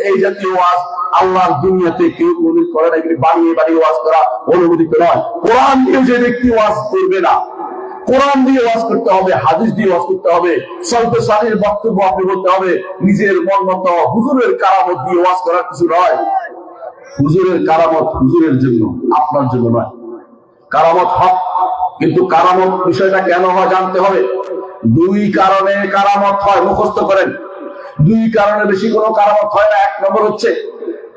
এই জাতীয় ওয়াজ আল্লাহর দুনিয়াতে কেউ অনুমোদিত করে না। এগুলি বানিয়ে ওয়াজ করা অনুমোদিত নয়। কোরআন দিয়ে যে ব্যক্তি ওয়াজ করবে না, কোরআন দিয়ে ওয়াজ করতে হবে, হাদিস দিয়ে ওয়াজ করতে হবে, স্বল্প সারির বক্তব্য আপনি বলতে হবে, নিজের মন মতো। হুজুরের কারামত দিয়ে ওয়াজ করার কিছু নয়। হুজুরের কারামত হুজুরের জন্য, আপনার জন্য নয়। কারামত হক, কিন্তু কারামত বিষয়টা কেন হয় জানতে হবে। 2 কারণে কারামত হয়, মুখস্থ করেন। 2 কারণে বেশি কোনো কারামত হয় না। 1 নম্বর হচ্ছে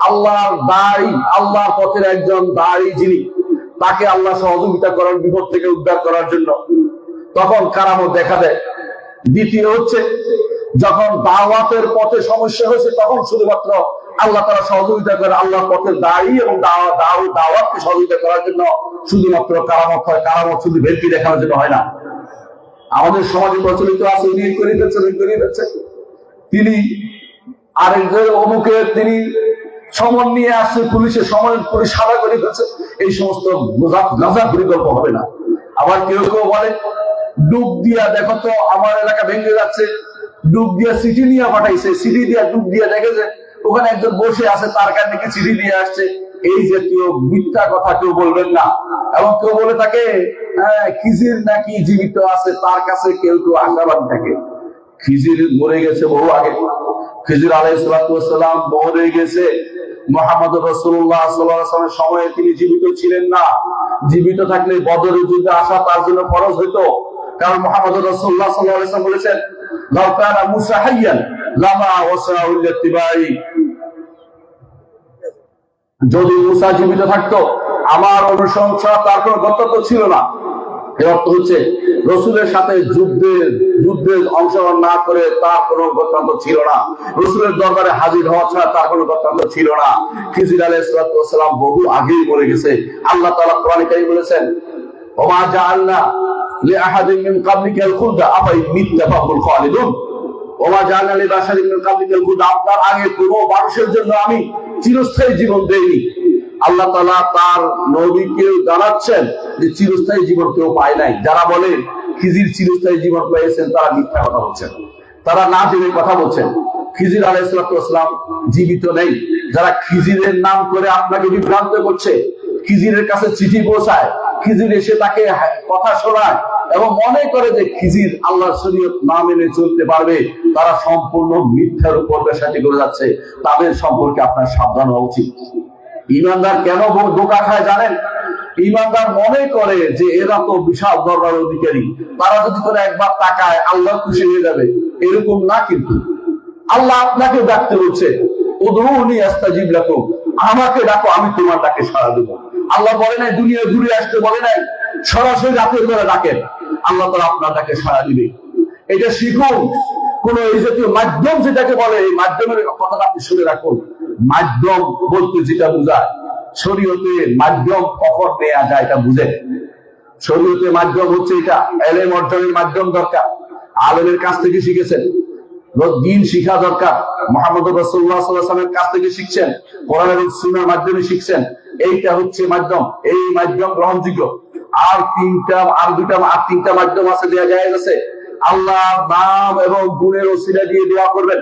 আল্লাহর দায়ী, আল্লাহর পথের একজন দায়ী যিনি, তাকে আল্লাহ সহযোগিতা করেন বিপদ থেকে উদ্ধার করার জন্য, তখন কারামত দেখা দেয়। 2 হচ্ছে যখন দাওয়াতের পথে সমস্যা হয়েছে, তখন শুধুমাত্র আল্লাহ তাআলা সহযোগিতা করে। আল্লাহর পথের দায়ী এবং দাওয়াতকে সহযোগিতা করার জন্য শুধুমাত্র কারামত হয়। কারামত শুধু ভেলকি দেখানোর জন্য হয় না। আমাদের সমাজে প্রচলিত আছে, উনি করিয়ে দিচ্ছে, তিনি আরেকজন অমুকের তিনি সমন নিয়ে আসছে, পুলিশের সময় পুলিশ সাদা করে দিচ্ছে। এই সমস্ত গাঁজা পরিকল্প হবে না। আবার কেউ বলে ডুব দিয়া দেখো তো আমার এলাকা ভেঙে যাচ্ছে, ডুব দিয়া চিঠি নিয়ে পাঠাইছে, চিঠি দিয়া ডুব দিয়া দেখেছে ওখানে একজন বসে আছে, তার কাছে নাকি চিঠি দিয়ে আসছে। এই জাতীয় মিথ্যা কথা কেউ বলবেন না। এবং কেউ বলে থাকে খিজির নাকি জীবিত আছে, তার কাছে কেউ আশাবাদ থাকে। খিজির মরে গেছে বহু আগে, খিজির আলাইহিস সালাম মরে গেছে। মুহাম্মদ রাসূলুল্লাহ সাল্লাল্লাহু আলাইহি ওয়াসাল্লামের সময়ে তিনি জীবিত ছিলেন না। জীবিত থাকলে বদরের যুদ্ধে আসা তার জন্য ফরজ হইতো, কারণ মুহাম্মদ রাসূলুল্লাহ সাল্লাল্লাহু আলাইহি ওয়াসাল্লাম বলেছেন লাউ কানা মুসা হাইয়ান লামা ওয়াসাউ ইত্তিবাই, যদি মুসা জীবিত থাকতো আমার অনুসরণ ছাড়া তার কোনো গন্তব্য ছিল না। এর অর্থ হচ্ছে রসুলের সাথে যুদ্ধে অংশগ্রহণ না করে তার কোনো গত্যন্তর ছিল না। রসুলের দরবারে হাজির হওয়া ছাড়া তার কোনো গত্যন্তর ছিল না। খিজির আলাইহিস সালাম বহু আগেই মরে গেছে। আল্লাহ তাআলা কোরআনে কারীমে বলেছেন ওমা জাআলনা লিআহাদিন মিন ক্বাবলিকাল খুলদা আফাইন মিত্তা ফাহুমুল খালিদুন, ওমা জাআলনা লিবাশারিন মিন ক্বাবলিকাল খুলদা, আপনার আগে কোনো মানুষের জন্য আমি চিরস্থায়ী জীবন দেইনি। আল্লাহ তাআলা তার নবীকে জানাচ্ছেন যে চিরস্থায়ী জীবন কেউ পায় নাই। যারা বলে খিজির চিরস্থায়ী জীবন পেয়েছেন, তারা মিথ্যা কথা বলছেন, তারা না জেনে কথা বলছেন। খিজির আলাইহিস সালাম জীবিত নেই। যারা খিজিরের নাম করে আপনাকে বিভ্রান্ত করছে, খিজিরের কাছে চিঠি পৌঁছায়, খিজির এসে তাকে কথা শোনায়, এবং মনে করে যে খিজির আল্লাহর শরীয়ত না মেনে চলতে পারবে, তারা সম্পূর্ণ মিথ্যার উপর পেশাটি করে যাচ্ছে। তাদের সম্পর্কে আপনার সাবধান হওয়া উচিত। ইমানদার কেন ধোঁকা খায় জানেন? ইমানদার মনে করে যে এরা তো বিশাল দরবার অধিকারী, তারা যদি করে একবার তাকায় আল্লাহ খুশি হয়ে যাবে, এরকম না। কিন্তু আল্লাহ আপনাকে ডাকতে বলছে, উদউনি আস্তাজিব লাকুম, আমাকে ডাকো আমি তোমার ডাকে সাড়া দেবো। আল্লাহ বলে নাই দুনিয়ায় ঘুরে আসতে বলে নাই, সরাসরি রাতের বেলা ডাকেন, আল্লাহ তাআলা আপনার ডাকে সাড়া দিবে। এটা শিখুন। কোন এই জাতীয় মাধ্যম যেটাকে বলে, এই মাধ্যমের কথাটা আপনি শুনে রাখুন। মাধ্যম বলতে যেটা বোঝায়, শরীয়তে মাধ্যম কখন নেওয়া যায় এটা বুঝেন। শরীয়তে মাধ্যম হচ্ছে এটা, এলেম অর্জনের মাধ্যম দরকার, আলেমের কাছ থেকে শিখেছেন, দিন শিখা দরকার, মুহাম্মদ রাসূলুল্লাহ সাল্লাল্লাহু আলাইহি ওয়াসাল্লামের কাছ থেকে শিখছেন, কোরআন এবং সুন্নাহর মাধ্যমে শিখছেন, এইটা হচ্ছে মাধ্যম। এই মাধ্যম গ্রহণযোগ্য। আর তিনটা মাধ্যম আছে, দেয়া যায় আছে। আল্লাহ নাম এবং গুণের ওসিলা দিয়ে দোয়া করবেন।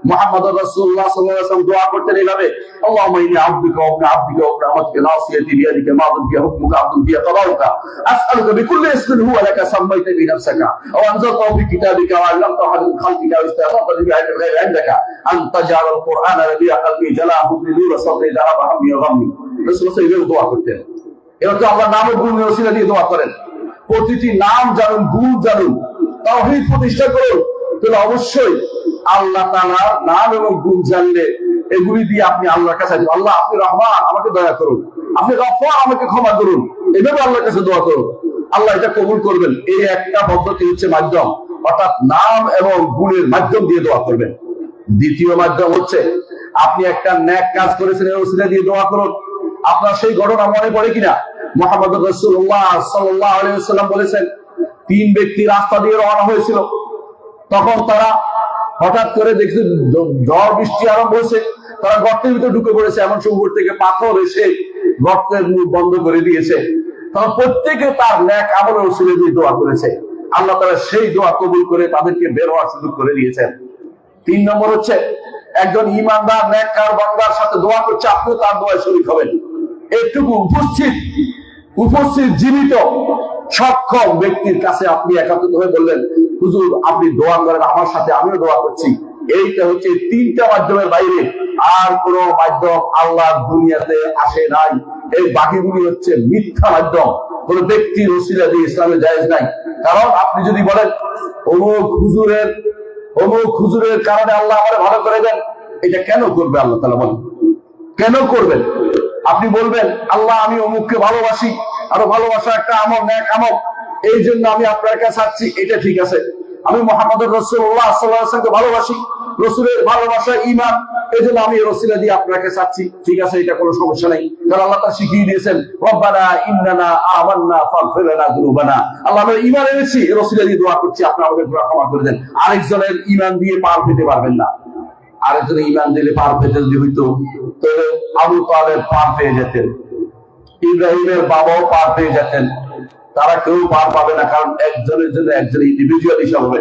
মুহাম্মদ রাসূলুল্লাহ সাল্লাল্লাহু আলাইহি ওয়াসাল্লাম দোয়া করতেন এইভাবে, আল্লাহুম্মা ইন্নী আবদুকা ওয়া ইবনু আবদিকা ওয়া ইবনু আমাতিকা নাসিয়াতি বিয়াদিকা মাদিন ফিহা হুকমুকা আদলুন ফিহা কাদাউকা আসআলুকা বিকুল্লি ইসমিন হুয়া লাকা সাম্মাইতা বিহি নাফসাকা আও আনজালতাহু ফি কিতাবিকা ওয়া 'allamtahu আহাদান মিন খালকিকা ওয়া ইসতা'আতারতা বিহি ইলমিন গায়রি 'ইনদাকা আন তাজআলাল কুরআনা রাবি'a কলবি জালা'a হুzni নূরা সাদরি যাহাবা হাম্মি ওয়া গাম্মি। রাসূলুল্লাহ এইভাবে দোয়া করতেন। এবার তো আল্লাহর নাম ও গুণের ওসিলা দিয়ে দোয়া করেন। প্রতিটি নাম জানুন, গুণ জানুন, তাওহীদ প্রতিষ্ঠা করুন। তাহলে অবশ্যই আল্লাহ তাআলার নাম এবং গুণ জানলে এগুলি দিয়ে আপনি আল্লাহর কাছে, আল্লাহ আপনি রহমান আমাকে দয়া করুন, আপনি গফফার আমাকে ক্ষমা করুন, এভাবে আল্লাহর কাছে দোয়া করুন। আল্লাহ এটা কবুল করবেন। এই একটা পদ্ধতি হচ্ছে মাধ্যম, অর্থাৎ নাম এবং গুণের মাধ্যম দিয়ে দোয়া করবেন। দ্বিতীয় মাধ্যম হচ্ছে আপনি একটা নেক কাজ করেছেন, এই ওসিলা দিয়ে দোয়া করুন। আপনার সেই ঘটনা মনে পড়ে কিনা? মুহাম্মদ রাসূলুল্লাহ সাল্লাল্লাহু আলাইহি ওয়াসাল্লাম বলেছেন, 3 ব্যক্তি রাস্তা দিয়ে রওনা হয়েছিল। তখন তারা হঠাৎ করে দেখছে ঝড় বৃষ্টি আরম্ভ হয়েছে, তারা গর্তের ভিতরে ঢুকে পড়েছে। এমন সময় উপর থেকে পাথর এসে গর্তের মুখ বন্ধ করে দিয়েছে। তখন প্রত্যেকে তার নেক আমলের ওসিলা দিয়ে দোয়া করেছে। আল্লাহ তাআলা সেই দোয়া কবুল করে তাদেরকে বের হওয়ার সুযোগ করে দিয়েছেন। 3 নম্বর হচ্ছে একজন ঈমানদার নেককার বান্দার সাথে দোয়া করছে, আপনিও তার দোয়ায় শরীক হবেন। এইটুকু উপস্থিত জীবিত সক্ষম ব্যক্তির কাছে আপনি একত্রিত হয়ে বললেন, হুজুর আপনি দোয়া করেন আমার সাথে, আমিও দোয়া করছি। এইটা হচ্ছে 3টা মাধ্যমের বাইরে আর কোন মাধ্যম আল্লাহর দুনিয়াতে আসে নাই। এই বাকিগুলি হচ্ছে মিথ্যা মাধ্যম। কোন ব্যক্তির ওসিলা দিয়ে ইসলামে জায়েজ নাই। কারণ আপনি যদি বলেন অমুক হুজুরের কারণে আল্লাহ আমারে ভালো করে দেন, এটা কেন করবে আল্লাহ তাআলা বলেন? কেন করবেন? আপনি বলবেন আল্লাহ আমি অমুককে ভালোবাসি, আরো ভালোবাসা একটা আমল, নেক আমল, এই জন্য আমি আপনার কাছে আসছি, এটা ঠিক আছে। আমি মুহাম্মদ রাসূলুল্লাহ সাল্লাল্লাহু আলাইহি ওয়াসাল্লামকে ভালোবাসি, রাসূলের ভালোবাসা ঈমান, এই জন্য আমি এই ওসিলা দিয়ে আপনার কাছে আসছি, ঠিক আছে, এটা কোনো সমস্যা নেই। কারণ আল্লাহ তাআলা শিখিয়ে দিয়েছেন, রব্বানা ইন্নানা আমান্না ফাগফির লানা যুনুবানা, আল্লাহ আমরা ঈমান এনেছি, এই ওসিলা দিয়ে দোয়া করছি, আপনি আমাদের গুনাহ ক্ষমা করে দেন। আরেকজনের ঈমান দিয়ে পার পেতে পারবেন না। আরেকজনের ঈমান দিলে পার পেতে যদি হইতো, তাহলে আবু তালেব পার পেয়ে যেতেন, ইব্রাহিমের বাবাও পার পেয়ে যেতেন, তারা কেউ পার পাবে না। কারণ একজনের জন্য একজন ইন্ডিভিজুয়াল হিসাব হবে।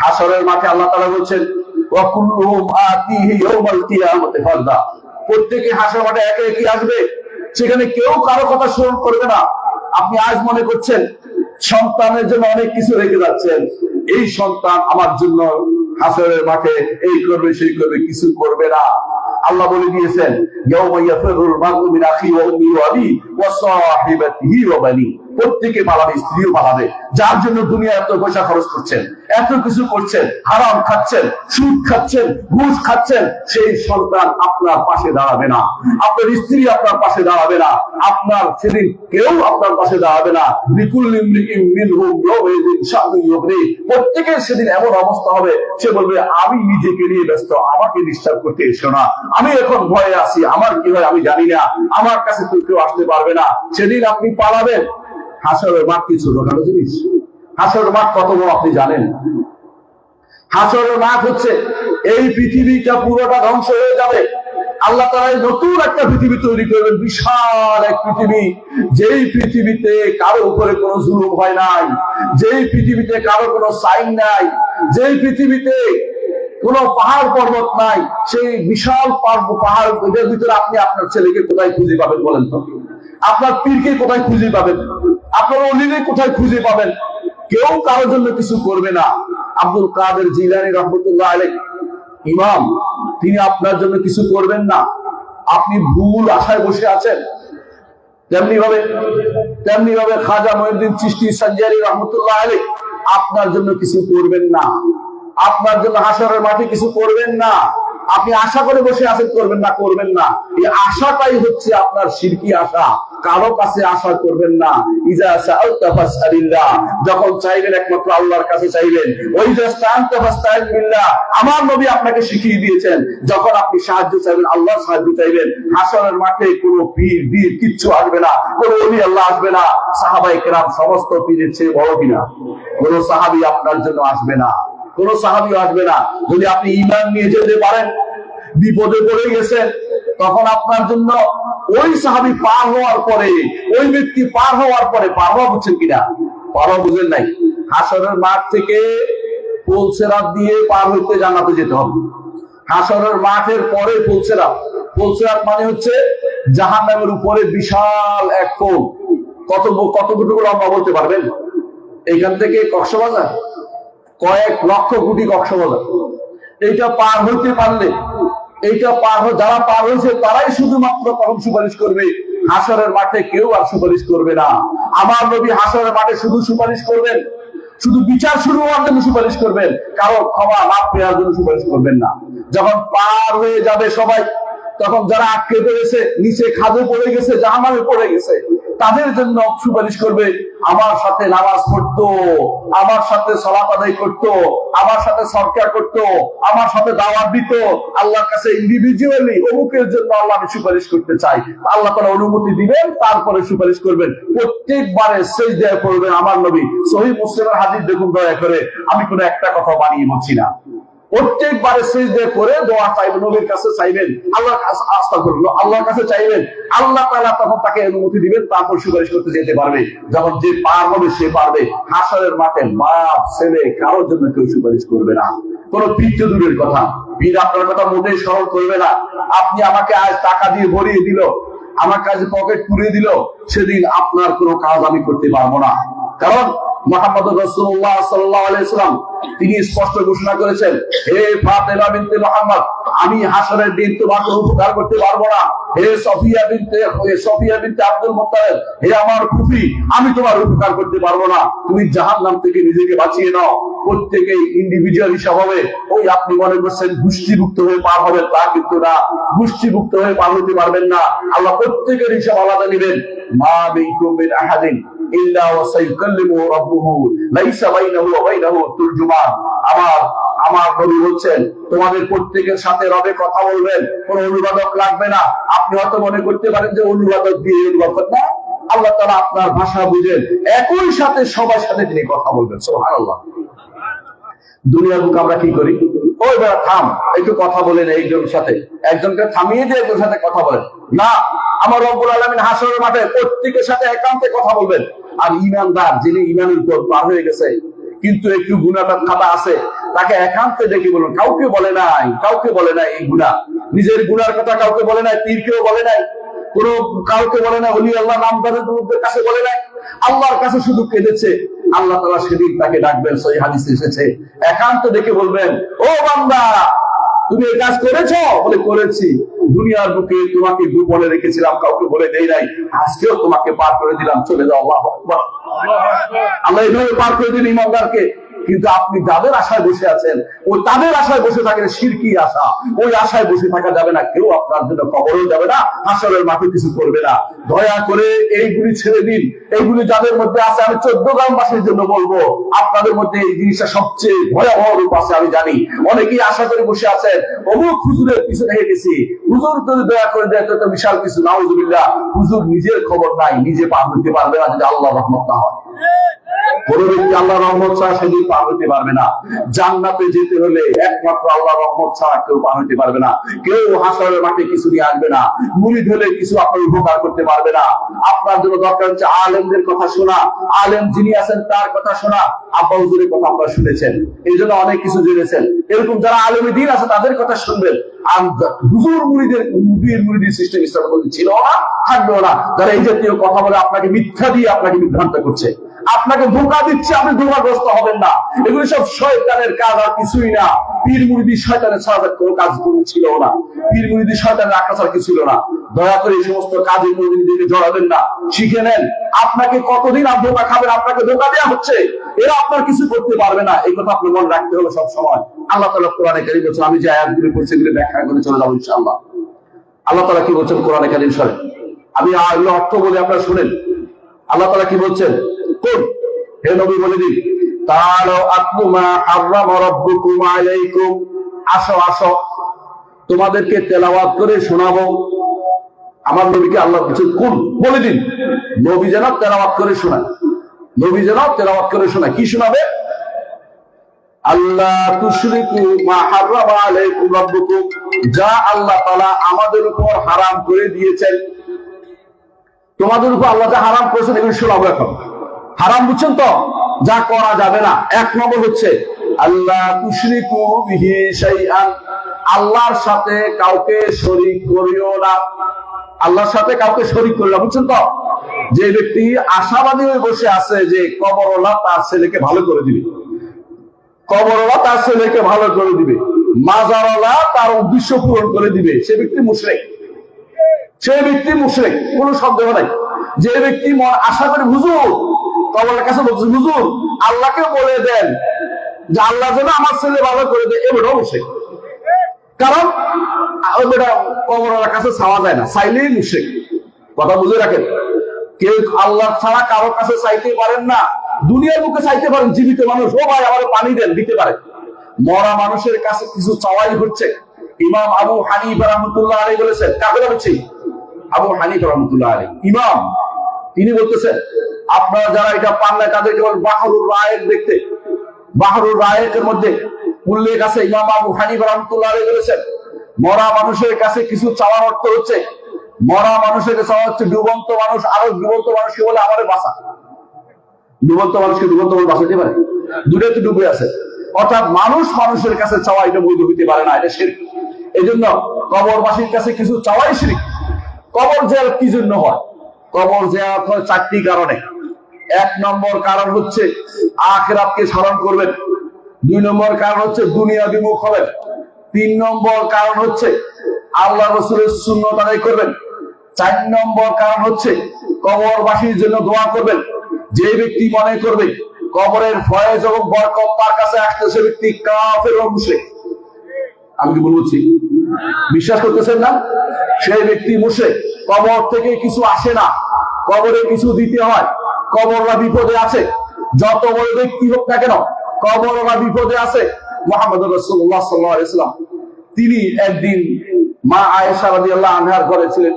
হাসরের মাঠে আল্লাহ তাআলা বলছেন, ওয়া কুল্লুহুম আতিহি ইয়াউমাল কিয়ামাতি ফারদা, প্রত্যেকে হাসরের মাঠে একে একে আসবে, সেখানে কেউ কারো কথা স্মরণ করবে না। আপনি আজ মনে করছেন সন্তানের জন্য অনেক কিছু রেখে যাচ্ছেন, এই সন্তান আমার জন্য হাসরের মাঠে এই করবে সেই করবে, কিছু করবে না। আল্লাহ বলে দিয়েছেন, ইয়াউমা ইয়াফিরুল মারউ মিন আখিহি ওয়া উম্মিহি ওয়া আবিহি ওয়া সাহিবাতিহি ওয়া বানি, প্রত্যেকে পালাবে, স্ত্রীও পালাবে। যার জন্য দুনিয়া এত পয়সা খরচ করছেন, এত কিছু করছেন, হারাম খাচ্ছেন, সুদ খাচ্ছেন, ঘুষ খাচ্ছেন, সেই সন্তান আপনার পাশে দাঁড়াবে না, আপনার স্ত্রী আপনার পাশে দাঁড়াবে না, আপনার সেদিন কেউ আপনার পাশে দাঁড়াবে না। লিকুল্লি ইমরিইন মিনহুম ইয়াওমাইযিন শা'নুন ইউগনি, প্রত্যেকের সেদিন এমন অবস্থা হবে, সে বলবে আমি নিজেকে নিয়ে ব্যস্ত, আমাকে ডিস্টার্ব করতে এসো না, আমি এখন ভয়ে আছি, আমার কি হয় আমি জানি না, আমার কাছে কেউ আসতে পারবে না। সেদিন আপনি পালাবেন। হাসরের মাঠ কি ছোটখাটো জিনিস? হাসরের মাঠ কত বড় আপনি জানেন? হাসরের মাঠ হচ্ছে এই পৃথিবীটা পুরোটা ধ্বংস হয়ে যাবে, আল্লাহ তাআলা নতুন একটা পৃথিবী তৈরি করবেন, বিশাল এক পৃথিবী, যেই পৃথিবীতে কারো উপরে কোনো জুলুম হয় নাই, যেই পৃথিবীতে কারো কোনো সাইন নাই, যেই পৃথিবীতে কোন পাহাড় পর্বত নাই, সেই বিশাল পাহাড় এদের ভিতরে আপনি আপনার ছেলেকে কোথায় খুঁজে পাবেন বলেন তো? আপনার পীরকে কোথায় খুঁজে পাবেন? আপনার অলিকে কোথায় খুঁজে পাবেন? কেউ কারোর জন্য কিছু করবে না। আব্দুল কাদের জিলানী রহমতুল্লাহ আলাইহি ইমাম, তিনি আপনার জন্য কিছু করবেন না। আপনি ভুল আশায় বসে আছেন, তেমনি ভাবে খাজা মঈনুদ্দিন চিশতি সঞ্জারি রহমতুল্লাহ আলাইহি আপনার জন্য কিছু করবেন না। আপনার জন্য হাসরের মাঠে কিছু করবেন না। আপনি আশা করে বসে আছেন, করবেন না। এই আশাটাই হচ্ছে আপনার শিরকি আশা। কারো কাছে আশা করবেন না। ইজা সাআলতা ফাসআলিল্লাহ, যখন চাইবেন একমাত্র আল্লাহর কাছে চাইবেন। ওই যে ইস্তাআনতা ফাসতাইন বিল্লাহ, আমার নবী আপনাকে শিখিয়ে দিয়েছেন, যখন আপনি সাহায্য চাইবেন আল্লাহর সাহায্য চাইবেন। হাসরের মাঠে কোনো পীর কিচ্ছু আসবে না, কোনো ওলি আল্লাহ আসবে না। সাহাবায়ে কেরাম সমস্ত পীরের চেয়ে বড় কিনা? কোনো সাহাবী আপনার জন্য আসবে না, কোনো সাহাবী আসবে না। যদি আপনি ঈমান নিয়ে যেতে পারেন, বিপদে পড়ে গেছেন, তখন আপনার জন্য ওই সাহাবী পার হওয়ার পরে, ওই ব্যক্তি পার হওয়ার পরে, পার হওয়া বুঝছেন কিনা? পার হওয়া বুঝেন নাই? হাসরের মাঠ থেকে পুলসেরাত দিয়ে পার হইতে জান্নাতে যেতে হবে। হাসরের মাঠের পরে পুলসেরাত মানে হচ্ছে জাহান্নামের উপরে বিশাল এক পোল। কতটুকু লম্বা বলতে পারবেন? এখান থেকে কক্সবাজার কয়েক লক্ষ কোটি কক্সবাজার। এইটা পার হইতে পারলে, যারা পার হয়েছে তারাই শুধুমাত্র তখন সুপারিশ করবে। হাসরের মাঠে কেউ আর সুপারিশ করবে না। আমার নবী হাসরের মাঠে শুধু সুপারিশ করবেন, শুধু বিচার শুরু হওয়ার জন্য সুপারিশ করবেন, কারো ক্ষমা মাফ পেয়ার জন্য সুপারিশ করবেন না। যখন পার হয়ে যাবে সবাই, তখন যারা আটকে পড়েছে, নিচে খাদে পড়ে গেছে, জাহান্নামে পড়ে গেছে, তাদের জন্য সুপারিশ করবে। আমার সাথে নামাজ পড়তো, আমার সাথে সালাত আদায় করতো, আমার সাথে সরকার করতো, আমার সাথে দাওয়াত দিত, আল্লাহর কাছে ইন্ডিভিজুয়ালি অমুকের জন্য আল্লাহ আমি সুপারিশ করতে চাই। আল্লাহ তাআলা অনুমতি দিবেন, তারপরে সুপারিশ করবেন। প্রত্যেকবারে সিজদায় পড়বেন আমার নবী। সহিহ মুসলিমের হাদিস দেখুন দয়া করে, আমি কোনো একটা কথা বানিয়ে বলছি না। প্রত্যেকবারে সিজদায় করে দোয়া চাইবেন, নবীর কাছে চাইবেন, আল্লাহর কাছে আস্তাগফিরুল্লাহ, আল্লাহর কাছে চাইবেন। আল্লাহ তাআলা তখন তাকে অনুমতি দিবেন, তারপর সুপারিশ করতে যেতে পারবে। যখন যে পার হবে সে পারবে। হাসরের মাঠে বাপ ছেলে কারোর জন্য কেউ সুপারিশ করবে না। কোন পীর তো দূরের কথা, পীর আপনার কথা মোটেই স্মরণ করবে না। আপনি আমাকে আজ টাকা দিয়ে ভরিয়ে দিল, আমার কাছে পকেট পুড়িয়ে দিল, সেদিন আপনার কোনো কাজ আমি করতে পারবো না। কারণ মুহাম্মদ রাসূলুল্লাহ সাল্লাল্লাহু আলাইহি ওয়াসাল্লাম তিনি স্পষ্ট ঘোষণা করেছেন, হে ফাতেমা বিনতে মুহাম্মদ, আমি হাসরের দিন তোমাকে উপকার করতে পারবো না। হে সফিয়া বিনতে আব্দুল মুত্তালিব, হে আমার ফুফি, আমি তোমার উপকার করতে পারবো না। তুমি জাহান্নাম থেকে নিজেকে বাঁচিয়ে নাও। প্রত্যেকেই ইন্ডিভিজুয়াল হিসাব হবে। ওই আপনি মনে করছেন গোষ্ঠীভুক্ত হয়ে পার হবে, তা কিন্তু না। গোষ্ঠীভুক্ত হয়ে পার হতে পারবেন না। আল্লাহ প্রত্যেকের হিসাব আলাদা নেবেন। মা বিকুম মিন আহাদিন ইল্লা ওয়া সাইয়ুকাল্লিমুহু রাব্বুহু লাইসা বাইনাহু ওয়া বাইনাহু তুরজুমান। আমার নবী বলছেন, তোমাদের প্রত্যেকের সাথে রবে কথা বলবেন, কোন অনুবাদক লাগবে না। আপনি হয়তো মনে করতে পারেন যে অনুবাদক দিয়ে অনুবাদ না, আল্লাহ তাআলা আপনার ভাষা বুঝেন, একই সাথে সবার সাথে তিনি কথা বলবেন। সুবহানাল্লাহ। দুনিয়ার বুক আমরা কি করি? ওই বেড়া থাম, একটু কথা বলেন একজনের সাথে, একজনকে থামিয়ে দিয়ে একজনের সাথে কথা বলেন না। আমার রব্বুল আলামিন হাসরের মাঠে প্রত্যেকের সাথে একান্তে কথা বলবেন। আর ঈমানদার, যিনি ঈমানের উপর পার হয়ে গেছে কিন্তু একটু গুনাহটা খাতা আছে, তাকে একান্তে ডেকে বলুন। কাউকে বলে নাই এই গুনাহ, নিজের গুনার কথা কাউকে বলে নাই, পীরকেও বলে নাই, কাউকে বলে নাই, ওলি আল্লাহ নামদারের কাছে বলে নাই, আল্লাহর কাছে শুধু কেঁদেছে। আল্লাহ তাআলা সেদিন তাকে ডাকবেন, সহিহ হাদিসে এসেছে, একান্ত ডেকে বলবেন, ও বান্দা, তুমি এই কাজ করেছো? বলে করেছি। দুনিয়ার বুকে তোমাকে গোপনে রেখেছিলাম, কাউকে বলে দেই নাই, আজকেও তোমাকে পার করে দিলাম, চলে যাও। আল্লাহু আকবার। আল্লাহ এইভাবে পার করে দিন ইমানদারকে। কিন্তু আপনি যাদের আশায় বসে আছেন, ওই তাদের আশায় বসে থাকেন, শিরকি আশা। ওই আশায় বসে থাকা যাবে না। কেউ আপনার জন্য কবরও যাবে না, হাসরের মাঠে কিছু করবে না। দয়া করে এইগুলি ছেড়ে দিন। এইগুলি যাদের মধ্যে আছে, আমি 14 গ্রামবাসীর জন্য বলবো, আপনাদের মধ্যে এই জিনিসটা সবচেয়ে ভয়াবহ রূপ আছে। আমি জানি অনেকেই আশা করে বসে আছেন, অমুক হুজুরের পিছনে হয়ে গেছি, হুজুর যদি দয়া করে দেয় তো বিশাল কিছু। নাউজুবিল্লাহ। হুজুর নিজের খবর নাই, নিজে পার হইতে পারবে না যদি আল্লাহ রহমত না হয়। কোন ব্যক্তি আল্লাহ রহমত ছাড়া সেদিন পার হইতে পারবে না। জান্নাতে যেতে হলে একমাত্র আল্লাহ রহমত ছাড়া কেউ পার হইতে পারবে না। কেউ হাসরের মাঠে কিছু নিয়ে আসবে না। মুরিদ হলে কিছু আপনার উপকার করতে পারবে না। আপনার জন্য দরকার হচ্ছে আলেমদের কথা শোনা, আলেম যিনি আছেন তার কথা শোনা। আব্বা হুজুরের কথা আপনারা শুনেছেন, এই জন্য অনেক কিছু জেনেছেন। এরকম যারা আলেমে দ্বীন আছে তাদের কথা শুনবেন। আর হুজুর মুরিদের সিস্টেম ইসলামের মধ্যে ছিল না, থাকবেও না। যারা এই জাতীয় কথা বলে আপনাকে মিথ্যা দিয়ে আপনাকে বিভ্রান্ত করছে, আপনাকে ধোঁকা দিচ্ছে, আপনি ধোঁকাগ্রস্ত হবেন না। এগুলো সব শয়তানের কাজ, আর কিছুই না। পীর মুরিদি শয়তানের ছাড়া কোনো কাজ ছিল না, পীর মুরিদি শয়তানের আঁকা ছাড়া কিছু ছিল না। দয়া করে এই সমস্ত কাজের মুরিদিকে জড়াবেন না, শিখে নেন। আপনাকে কতদিন আর ধোঁকা খাবেন, আপনাকে ধোঁকা দেওয়া হচ্ছে, এরা আপনার কিছু করতে পারবে না। এই কথা আপনার মনে রাখতে হবে সব সময়। আল্লাহ তাআলা কোরআনে কারীমে বলেছেন, আমি যে আয়াতগুলো পড়ছি এগুলো ব্যাখ্যা করে চলে যাবো ইনশাআল্লাহ। আল্লাহ তাআলা কি বলছেন কোরআনে কারীম শুনেন, আমি আয়াতগুলো অর্থ বলে আপনারা শুনেন। আল্লাহ তাআলা কি বলছেন, কোন হে নবী বলে দিন, তাআলা আতলু মা হারামা রাব্বুকুম আলাইকুম, আসো আসো তোমাদেরকে তেলাওয়াত করে শোনাবো। আমার নবীকে আল্লাহ বলছেন কোন, বলে দিন নবী যেন তেলাওয়াত করে শোনায়, নবী যেন তেলাওয়াত করে শোনায়। কি শোনাবে? আল্লাহ তুশরিকু মা হারামা আলাইকুম রাব্বুকুম, যা আল্লাহ তাআলা আমাদের উপর হারাম করে দিয়েছেন, তোমাদের উপর আল্লাহ যা হারাম করেছেন এগুলো শোনাবো। এখন হারাম বুঝছেন তো, যা করা যাবে না। এক নম্বর হচ্ছে আল্লাহ তুশরিকু বিহি শাইআন, আল্লাহর সাথে কাউকে শরীক করিও না, আল্লাহর সাথে কাউকে শরীক করিও না। বুঝছেন তো, যে ব্যক্তি আশাবাদী হয়ে বসে আছে যে কবরওয়ালা তার ছেলেকে ভালো করে দিবে, কবরওয়ালা তার ছেলেকে ভালো করে দিবে, মাজারওয়ালা তার উদ্দেশ্য পূরণ করে দিবে, সে ব্যক্তি মুশরিক, সে ব্যক্তি মুশরিক, কোনো সন্দেহ নাই। যে ব্যক্তি আশা করে হুজুর কবরের কাছে বলছে, হুজুর আল্লাহকে বলে দেন যে আল্লাহ যেন আমার ছেলে ভালো করে দেয়, এবারও মুশরিক। কারণ কবরের কাছে চাওয়া যায় না, চাইলেই মুশরিক। কথা বুঝে রাখেন, কেউ আল্লাহ ছাড়া কারো কাছে চাইতে পারেন না। দুনিয়ার বুকে চাইতে পারেন, জীবিত মানুষ, ও ভাই আমার পানি দেন, দিতে পারে। মরা মানুষের কাছে কিছু চাওয়াই হচ্ছে। ইমাম আবু হানিফা রাহমাতুল্লাহ আলাইহি বলেছেন, কাকে বলছি? আবু হানিফা রাহমাতুল্লাহ আলাইহি ইমাম, তিনি বলতেছেন আপনারা যারা এটা পান না তাদেরকে বলেন বাহরুর রায়েক দেখতে। বাহরুর রায়েকের মধ্যে উল্লেখ আছে, ইমাম আবু হানিফা রাহমাতুল্লাহ আলাইহি বলেছেন মরা মানুষের কাছে কিছু চাওয়ার অর্থ হচ্ছে, মরা মানুষের কাছে চাওয়া হচ্ছে ডুবন্ত মানুষ আরো ডুবন্ত মানুষকে বলে আমারে বাঁচা। ডুবন্ত মানুষকে ডুবন্ত মানুষ বাঁচাতে পারে? দূরে তো ডুবে আছে। অর্থাৎ মানুষ মানুষের কাছে চাওয়া এটা বৈধ হইতে পারে না, এটা শিরক। এই জন্য কবরবাসীর কাছে কিছু চাওয়াই শিরক। কবর জিয়ারত কি জন্য হয়? কবর জিয়ারত হয় চারটি কারণে। এক নম্বর কারণ হচ্ছে আখিরাতকে স্মরণ করবেন, দুই নম্বর কারণ হচ্ছে দুনিয়া বিমুখ হবেন, তিন নম্বর কারণ হচ্ছে আল্লাহ রাসূলের সুন্নাত আদায় করবেন, চার নম্বর কারণ হচ্ছে কবরবাসীর জন্য দোয়া করবেন। যে ব্যক্তি মনে করবে কবরের ফয়েজ এবং বরকত তার কাছে আসতে, সে ব্যক্তি কাফের ও মুশরিক। আমি কি বলছি? বিশ্বাস করতেছেন না? সেই ব্যক্তি মুশরিক। কবর থেকে কিছু আসে না, কবরে কিছু দিতে হয়। কবররা বিপদে আছে, যত বড় ব্যক্তি হোক না কেন কবররা বিপদে আছে। মুহাম্মদ রাসূলুল্লাহ সাল্লাল্লাহু আলাইহি ওয়াসাল্লাম তিনি একদিন মা আয়েশা রাদিয়াল্লাহু আনহার ঘরে ছিলেন।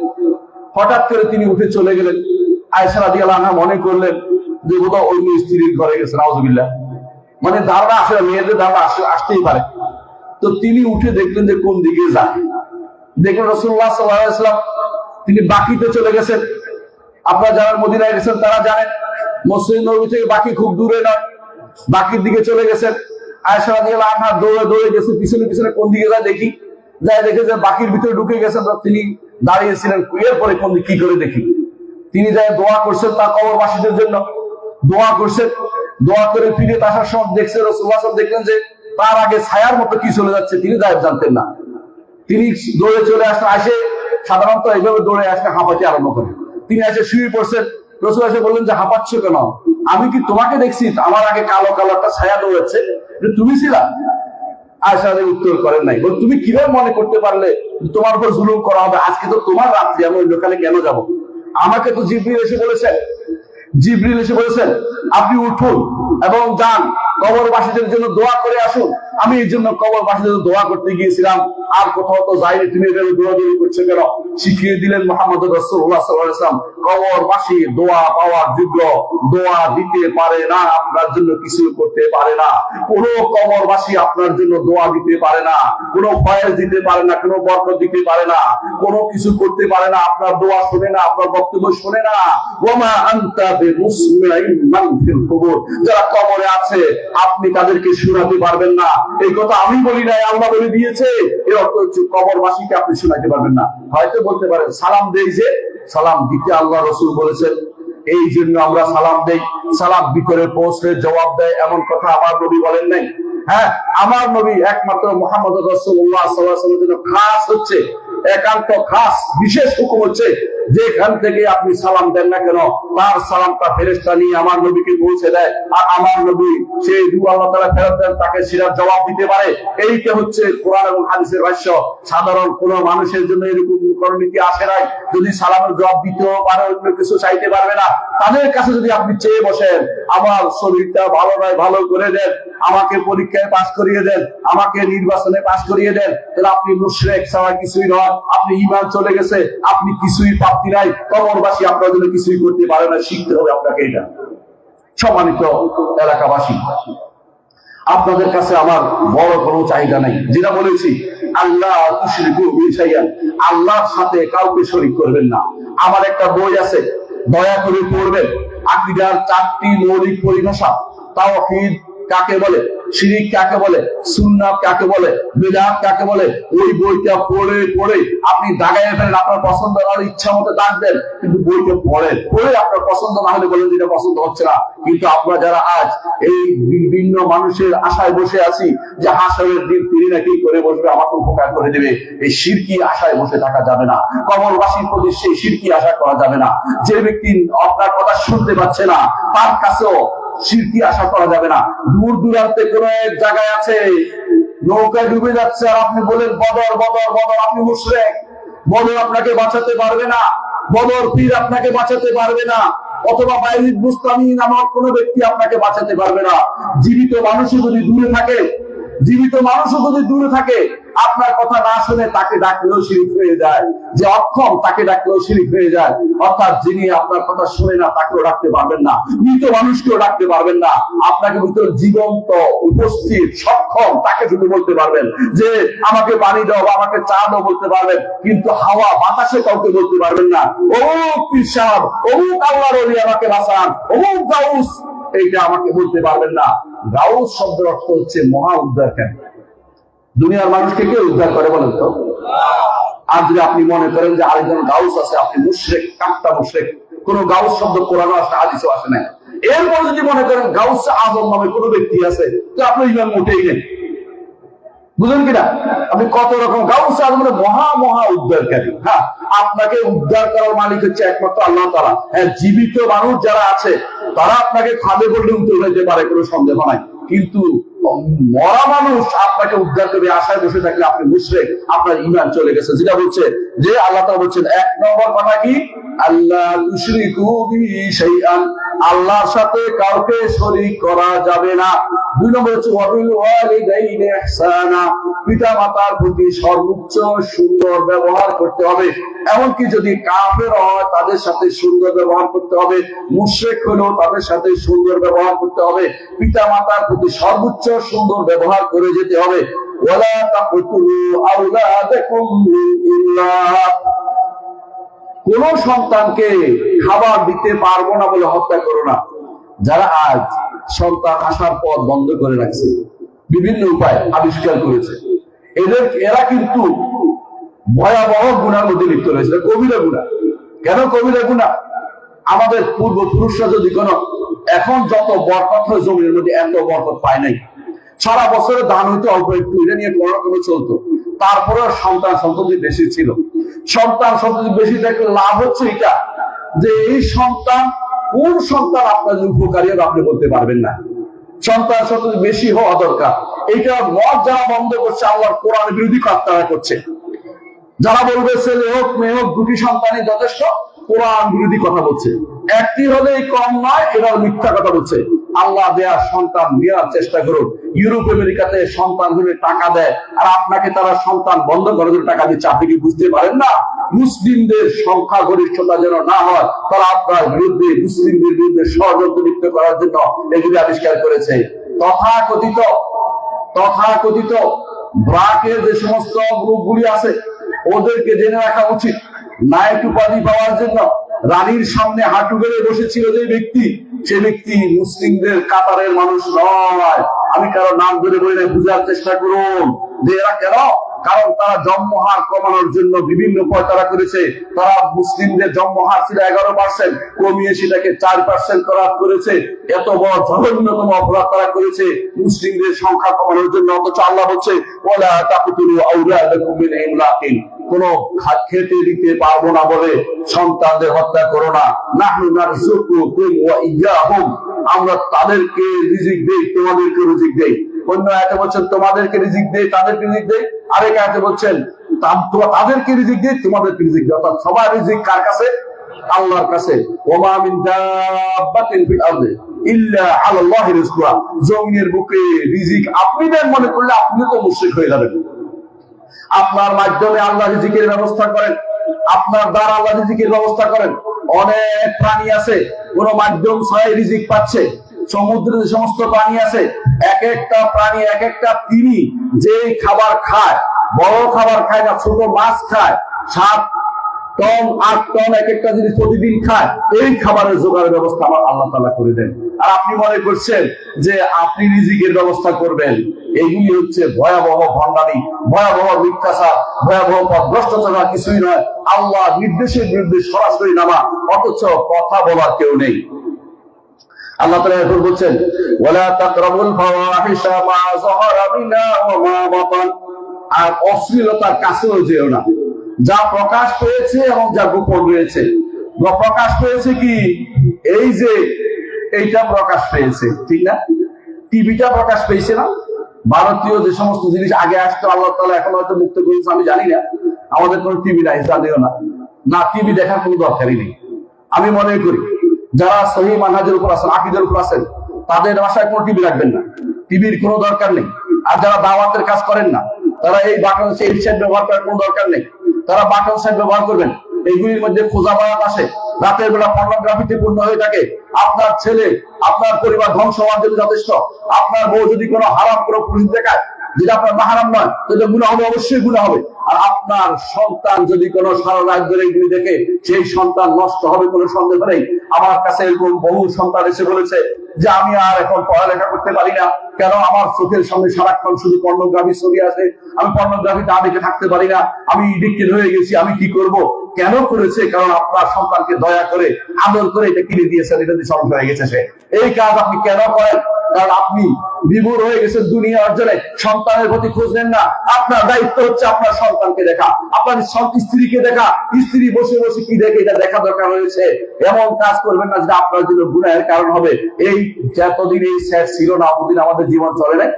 হঠাৎ করে তিনি উঠে চলে গেলেন। আয়েশা রাদিয়াল্লাহু আনহা মনে করলেন যে বোধহয় অন্য স্ত্রীর ঘরে গেছে, নাউযুবিল্লাহ। মানে ধারণা আসলে মেয়েদের ধারণা আসতেই পারে। তো তিনি উঠে দেখলেন যে কোন দিকে যায়। দেখলেন রাসূলুল্লাহ সাল্লাল্লাহু আলাইহি ওয়াসাল্লাম তিনি বাকিতে চলে গেছেন। আপনারা যারা মদিনায় গেছেন তারা জানেন মসজিদ নববী থেকে বাকি খুব দূরে নয়, বাকির দিকে চলে গেছেন। আয়েশা রাদিয়াল্লাহু আনহা দৌড়ে দৌড়ে গেছে, পিছনে পিছনে কোন দিকে যায় দেখি, যায় দেখে যে বাকির ভিতরে ঢুকে গেছেন। তিনি দাঁড়িয়েছিলেন, এরপরে কোন দিকে কি করে দেখি। তিনি যায় দোয়া করছেন তার কবরবাসীদের জন্য, দোয়া করছেন। দোয়া করে ফিরে আসার সময় দেখছেন রাসূলুল্লাহ সাল্লাল্লাহু আলাইহি ওয়াসাল্লাম দেখলেন যে তার আগে ছায়ার মতো কি চলে যাচ্ছে, তিনি গায়েব জানতেন না। তিনি দৌড়ে চলে আসেন, আসে সাধারণত এইভাবে দৌড়ে আসলে হাঁপাতে আরম্ভ করেন। তিনি এসে শুয়ে পড়ছেন। রাসূল এসে বললেন যে হাঁপাচ্ছ কেন? আমি কি তোমাকে দেখছি আমার আগে কালো কালো একটা ছায়া দৌড়াচ্ছে, তুমি ছিলা? আয়েশা উত্তর করেন নাই। বল তুমি কিভাবে মনে করতে পারলে তোমার উপর জুলুম করা হবে? আজকে তো তোমার রাত্রি, আমি ওই লোকালে কেন যাব? আমাকে তো জিবরিল এসে বলেছেন, জিবরিল এসে বলেছেন আপনি উঠুন এবং যান কবরবাসীদের জন্য দোয়া করে আসুন। আমি এই জন্য কবরবাসীদের জন্য দোয়া করতে গিয়েছিলাম, আর কোথাও তো যাইনি, তুমি এখানে দৌড়াদৌড়ি করছো কেন? শিখিয়ে দিলেন মুহাম্মদ রাসূলুল্লাহ সাল্লাল্লাহু আলাইহি ওয়াসাল্লাম কবরবাসী দোয়া পাওয়ার যোগ্য, দোয়া দিতে পারে না, আপনার জন্য কিছু করতে পারে না। কোনো কবরবাসী আপনার জন্য দোয়া দিতে পারে না, কোনো ফয়েজ দিতে পারে না, কোনো বরকত দিতে পারে না, কোনো কিছু করতে পারে না। আপনার দোয়া শুনে না, আপনার বক্তব্য শুনে না। ওয়ামা আনতা বিমুসমিইন মান ফিল কুবুর, যারা কবরে আছে আপনি তাদেরকে শোনাতে পারবেন না। এই কথা আমি বলি নাই, আল্লাহ বলে দিয়েছে। এর অর্থ হচ্ছে কবরবাসীকে আপনি শোনাতে পারবেন না। হয়তো বলতে পারেন সালাম দেই, যে সালাম দিতে আল্লাহ রাসূল বলেছেন, এই জন্য আমরা সালাম দেই, সালাম ভিতরে পৌঁছলে জবাব দেয়, এমন কথা আমার নবী বলেন নাই। হ্যাঁ, আমার নবী একমাত্র মুহাম্মদ রাসূলুল্লাহ সাল্লাল্লাহু আলাইহি ওয়াসাল্লামের জন্য খাস হচ্ছে, একান্ত খাস বিশেষ হুকুম হচ্ছে, যেখান থেকে আপনি সালাম দেন না কেন তার সালামটা ফেরেশতা নিয়ে আমার নবীকে পৌঁছে দেয়, আর আমার নবী সেই দু আল্লাহ তাআলা ফেরত দেন তাকে সিরাত জবাব দিতে পারে। এইটা হচ্ছে কোরআন এবং হাদিসের ভাষ্য। সাধারণ কোন মানুষের জন্য এরকম করণীতি আসে নাই। যদি সালামের জবাব দিতেও পারে, অন্য কিছু চাইতে পারবে না, তাদের কাছে যদি আপনি চেয়ে বসেন আমার শরীরটা ভালো নয়, ভালো করে দেন, আমাকে পরীক্ষায় পাস করিয়ে দেন, আমাকে নির্বাচনে পাস করিয়ে দেন, তাহলে আপনি মুশরিক ছাড়া কিছুই নয়, আপনি ঈমান চলে গেছে, আপনি কিছুই প্রাপ্তি নাই, কবরবাসী আপনার জন্য কিছুই করতে পারে না। শিখতে হবে আপনাকে এটা। সম্মানিত এলাকাবাসী, আপনাদের কাছে আমার বড় কোনো চাহিদা নাই, যেটা বলেছি আল্লাহ তুশরিকু বিহি শাইআন, আল্লাহর সাথে কাউকে শরীক করবেন না। আমার একটা বই আছে, দয়া করে পড়বেন, আকীদার 4টি মৌলিক পরিভাষা। তাওহীদ কাকে বলে, শিরিক কাকে বলে, সুন্নাত কাকে বলে, বিদআত কাকে বলে, ওই বইটা পড়ে পড়ে আপনি দাগায় ফেলেন, আপনার পছন্দ না হলে ইচ্ছা মতো দাগ দেন, কিন্তু বইটা পড়েন, পড়ে আপনার পছন্দ না হলে বলেন যেটা পছন্দ হচ্ছে না। কিন্তু আমরা যারা আজ এই বিভিন্ন মানুষের আশায় বসে আছি যে হাসরের দিন তিনি নাকি করে বসবে, আমাকে উপকার করে দেবে, এই শিরকি আশায় বসে থাকা যাবে না। কবরবাসীর প্রতি সেই শিরকি আশা করা যাবে না। যে ব্যক্তি আপনার কথা শুনতে পাচ্ছে না তার কাছেও শিরকি আশা করা যাবে না। দূর দূরান্তে কোন এক জায়গায় আছে, নৌকায় ডুবে যাচ্ছে, আর আপনি বলেন বদর বদর বদর, আপনি মুশরিক। বদর আপনাকে বাঁচাতে পারবে না, বদর পীর আপনাকে বাঁচাতে পারবে না, অথবা বাইজিদ বুস্তামি নামক কোন ব্যক্তি আপনাকে বাঁচাতে পারবে না। জীবিত মানুষও যদি দূরে থাকে, জীবিত মানুষও যদি দূরে থাকে, আপনার কথা না শুনে তাকে ডাকলেও শিরিক হয়ে যায়। যে অক্ষম তাকে ডাকলেও শিরিক হয়ে যায়। অর্থাৎ যিনি আপনার কথা শুনে না তাকেও ডাকতে পারবেন না, মৃত মানুষকেও ডাকতে পারবেন না। আপনাকে ভিতর জীবন্ত উপস্থিত সক্ষম তাকে শুধু বলতে পারবেন যে আমাকে পানি দাও বা আমাকে চা দাও বলতে পারবেন, কিন্তু হাওয়া বাতাসে কাউকে বলতে পারবেন না অমুক পীর সাহেব, অমুক আল্লাহর ওলি আমাকে বাঁচান, অমুক গাউস, এইটা আমাকে বলতে পারবেন না। গাউস শব্দের অর্থ হচ্ছে মহা উদ্ধারকারী। দুনিয়ার মানুষকে কে উদ্ধার করে বলেন তো? আর যদি আপনি মনে করেন যে আরেকজন গাউস আছে, আপনি মুশরিক, কাফতা মুশরিক। কোন গাউস শব্দ কোরআনে আসে, হাদিসে আসে না। এরপর যদি মনে করেন গাউস আজম নামে কোন ব্যক্তি আছে, তো আপনি ইমান মোটেই নেন। বুঝলেন কিনা? আপনি কত রকম গাউস আজম মানে মহা মহা উদ্ধারকারী। হ্যাঁ, আপনাকে উদ্ধার করার মালিক হচ্ছে একমাত্র আল্লাহ তাআলা। হ্যাঁ, জীবিত মানুষ যারা আছে তারা আপনাকে খাদে বললে উঠে যেতে পারে, কোনো সন্দেহ নাই, কিন্তু মরা মানুষ আপনাকে উদ্ধার করবে আশায় বসে থাকলে আপনি মুশরিক, আপনার ঈমান চলে গেছে। যেটা বলছে যে আল্লাহ তাআলা বলছেন, এক নম্বর কথা কি, আল্লাহ তুশরিকু বিহি শাইআন, আল্লাহর সাথে কাউকে শরীক করা যাবে না। 2 নম্বর হচ্ছে ওয়াবিল ওয়ালিদাইনি ইহসানা, পিতা মাতার প্রতি সর্বোচ্চ সুন্দর ব্যবহার করতে হবে। এমনকি যদি কাফের হয় তাদের সাথে সুন্দর ব্যবহার করতে হবে, মুশরিক হলেও তাদের সাথে সুন্দর ব্যবহার করতে হবে। পিতা মাতার প্রতি সর্বোচ্চ সুন্দর ব্যবহার করে যেতে হবে। ওয়ালা তাকতুলু আওলাদাকুম মিন ইমলাক, কোন সন্তানকে খাবার দিতে পারবো না বলে হত্যা করো না। যারা আজ সন্তান আসার পর বন্ধ করে রাখছে, বিভিন্ন উপায় আবিষ্কার করেছে, এরা কিন্তু ভয়াবহ গুনার মধ্যে লিপ্ত রয়েছে, কবিরা গুনাহ। কেন কবিরা গুনাহ? আমাদের পূর্বপুরুষরা যদি কোন, এখন যত বরকত হয় জমির মধ্যে এত বরকত পায় নাই। সারা বছরে ধান হইতে অল্প একটু, এটা নিয়ে কোনো রকম চলতো। তারপরে সন্তান সন্ততি বেশি ছিল। সন্তান সন্ততি বেশি থাকলে লাভ হচ্ছে এটা যে এই সন্তান, কোন সন্তান আপনার উপকারী হবে আপনি বলতে পারবেন না। সন্তান সন্ততি বেশি হওয়া দরকার। এইটা মত যারা বন্ধ করছে, আল্লাহর কোরআন বিরোধী কাজ তারা করছে। যারা বলবে ছেলে হোক মেয়ে হোক 2টি সন্তানই যথেষ্ট, কোরআন বিরোধী কথা বলছে। একটি হলেই কম নয়, এরা মিথ্যা কথা বলছে। আল্লাহ দেয়া সন্তান নেওয়ার চেষ্টা করুন। ইউরোপ আমেরিকাতে সন্তান হলে টাকা দেয়, আর আপনাকে তারা সন্তান বন্ধ করার জন্য টাকা দিচ্ছে। আপনি কি বুঝতে পারেন না? মুসলিমদের সংখ্যা গরিষ্ঠতা যেন না হয়, তারা আপনার বিরুদ্ধে, মুসলিমদের বিরুদ্ধে ষড়যন্ত্র লিপ্ত করার জন্য এগুলি আবিষ্কার করেছে। তথাকথিত ব্রাকের যে সমস্ত গ্রুপগুলি আছে, ওদেরকে জেনে রাখা উচিত। নাইট উপাধি পাওয়ার জন্য রানীর সামনে হাঁটু গেড়ে বসেছিল যে ব্যক্তি, সে ব্যক্তি মুসলিমদের কাতারের মানুষ নয়। আমি কারো নাম ধরে বলে বুঝার চেষ্টা করুন যে এরা কেন কারণ তারা জন্মহার কমানোর জন্য বিভিন্ন পয়তারা করেছে। তারা মুসলিমদের জন্মহার ছিল 11%, কমিয়ে সেটাকে 4% করা করেছে। এত বড় জঘন্যতম অপরাধ তারা করেছে মুসলিমদের সংখ্যা কমানোর জন্য। অথচ আল্লাহ বলছে ওয়ালা তাকতুলু আওলাদাকুম মিন ইমলাকিন, কোন খেতে দিতে পারবো না বলে সন্তানদের হত্যা করো না। নাহনু নারযুকুকুম ওয়া ইয়্যাহুম, আমরা তাদেরকে রিজিক দেই, তোমাদেরকে রিজিক দেই। অন্য আয়াতে বলছেন তোমাদেরকে রিজিক দেই, তাদেরকে রিজিক দেই। আরেক আয়াতে বলছেন তাদেরকে রিজিক দেই, তোমাদেরকে রিজিক দেই। অর্থাৎ সবার রিজিক কার কাছে? আল্লাহর কাছে। ওমা মিন দাব্বাতিন ফিল আরদি ইল্লা আলাল্লাহি রিজকুহা, জমিনের বুকে রিজিক আপনি দেন মনে করলে আপনি তো মুশরিক হয়ে যাবেন। আপনার মাধ্যমে আল্লাহ রিজিকের ব্যবস্থা করেন, আপনার দ্বারা আল্লাহ রিজিকের ব্যবস্থা করেন। অনেক প্রাণী আছে কোন মাধ্যম ছাড়াই রিজিক পাচ্ছে। সমুদ্রে যে সমস্ত প্রাণী আছে, এক একটা প্রাণী এক একটা তিনি যে খাবার খায়, বড় খাবার খায় না, ছোট মাছ খায়, 7 টন 8 টন এক একটা জিনিস প্রতিদিন খায়, এই খাবারের জোগাড়ের ব্যবস্থা আমার আল্লাহ তাআলা করে দেন। আর আপনি মনে করছেন যে আপনি রিজিকের ব্যবস্থা করবেন। এইগুলি হচ্ছে ভয়াবহ ভণ্ডামি, ভয়াবহ মিথ্যাচার, ভয়াবহ পথভ্রষ্টতা, কিছুই নয়। আল্লাহ নির্দেশের বিরুদ্ধে সরাসরি নামা, অথচ কথা বলার কেউ নেই। আল্লাহ তাআলা এখন বলছেন ওয়ালা তাকরাবুল ফাওয়াহিশা মা যাহারা মিনহা ওয়া মা বাতান, আর অশ্লীলতার কাছেও যেও না, যা প্রকাশ পেয়েছে এবং যা গোপন রয়েছে। প্রকাশ পেয়েছে কি? এই যে এইটা প্রকাশ পেয়েছে, ঠিক না? টিভিটা প্রকাশ পেয়েছে না? ভারতীয় যে সমস্ত জিনিস আগে আসতো আল্লাহ তাআলা এখন হয়তো মুক্ত করেছে, আমি জানি না। আমাদের কোনো টিভি নাই, জানিও না, না টিভি দেখার কোনো দরকারই নেই। আমি মনে করি যারা সহিহ মানহাজের উপর আছেন, আকীদার উপর আছেন, তাদের বাসায় কোনো টিভি রাখবেন না, টিভির কোনো দরকার নেই। আর যারা দাওয়াতের কাজ করেন না, তারা এই বাটন সেট ব্যবহার করার কোনো দরকার নেই। তারা বাটন সেট ব্যবহার করবেন। এইগুলির মধ্যে খোঁজাবাদ আসে, রাতের বেলা পর্নোগ্রাফিতে পূর্ণ হয়ে থাকে। আপনার ছেলে, আপনার পরিবার ধ্বংস হওয়ার জন্য যথেষ্ট। আপনার বউ যদি কোনো হারাম কোনো পুরুষ দেখায় যেটা আপনার মাহারাম নয়, তাহলে গুনাহ হবে, অবশ্যই গুনাহ হবে। আর আপনার সন্তান যদি কোনো সারা রাত ধরে এগুলি দেখে, সেই সন্তান নষ্ট হবে, কোনো সন্দেহ নেই। আমার কাছে এরকম বহু সন্তান এসে বলেছে যে আমি আর এখন পড়ালেখা করতে পারি না, কেন আমার চোখের সামনে সারাক্ষণ শুধু পর্নোগ্রাফি ছবি আসে, আমি পর্নোগ্রাফি না দেখে থাকতে পারি না, আমি এডিক্টেড হয়ে গেছি, আমি কি করব? কেন করেছে? কারণ আপনার সন্তানকে দয়া করে আদর করে এটা কিনে দিয়েছেন, এটা দিয়ে সমস্যা হয়ে গেছে সে। এই কাজ আপনি কেন করেন? কারণ আপনি বিভোর হয়ে গেছেন দুনিয়া অর্জনে, সন্তানের প্রতি খোঁজ নেন না। আপনার দায়িত্ব হচ্ছে আপনার সন্তানকে দেখা, আপনার স্ত্রীকে দেখা। স্ত্রী বসে বসে কি দেখে এটা দেখা দরকার রয়েছে। এমন কাজ করবেন না যেটা আপনার জন্য গুনাহের কারণ হবে। এই যতদিন এই সেট ছিল না, অতদিন আমাদের জীবন চলে নাই।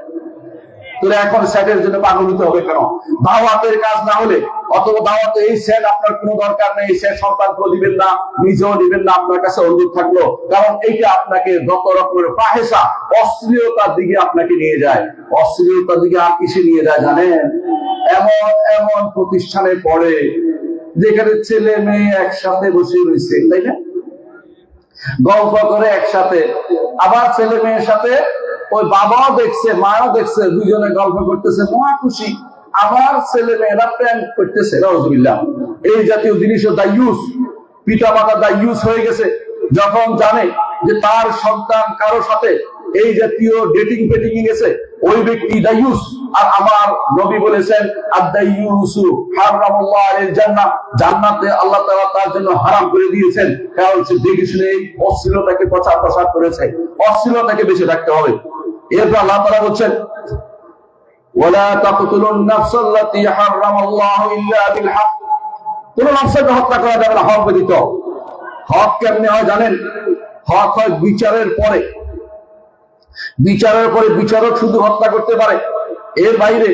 তোরা এখন সেটের জন্য পাগল হতে হবে কেন? দাওয়াতের কাজ না হলে, অথবা দাওয়াতে এই সেট আপনার কোনো দরকার নেই, সেট সন্তানকেও দিবেন না, নিজেও দিবেন না, আপনার কাছে অনুরোধ থাকলো। কারণ এইটা আপনাকে যত রকমের ফাহেসা, অশ্লীলতার দিকে আপনাকে নিয়ে যায়। অশ্লীলতার দিকে আর কিসে নিয়ে যায় জানেন? এমন এমন প্রতিষ্ঠানে পড়ে যেখানে ছেলে মেয়ে একসাথে বসে রয়েছে, তাই না? গল্প করে একসাথে, আবার ছেলে মেয়ের সাথে ওই বাবাও দেখছে, মাও দেখছে, দুজনে গল্প করতেছে, মহা খুশি। আবার ছেলে মেয়েরা প্রেম করতেছে, নাউজুবিল্লাহ। এই জাতীয় জিনিসও দায়ুস, পিতা মাতা দায়ুস হয়ে গেছে। যখন জানে যে তার সন্তান কারো সাথে এই জাতীয় ডেটিং পেটিং গেছে, ওই ব্যক্তি দায়ুস। আর আমার নবী বলেছেন আদ-দায়ুসু হারামাল্লাহু আলাইহিল জান্নাহ, জান্নাতে আল্লাহ তাআলা তার জন্য হারাম করে দিয়েছেন। কারণ সে দেখে শুনে এই অশ্লীলতাকে প্রচার করেছে। অশ্লীলতাকে বেঁচে থাকতে হবে। এরপর আল্লাহ তাআলা বলছেন ওয়ালা তাকতুলুন নাফসাল্লাতী হারামাল্লাহু ইল্লা বিল হক, কোন নফসকে হত্যা করা যাবে না হক ব্যতীত। হক কেমনে হয় জানেন? হক হয় বিচারের পরে। বিচারের পরে বিচারক শুধু হত্যা করতে পারে। এর বাইরে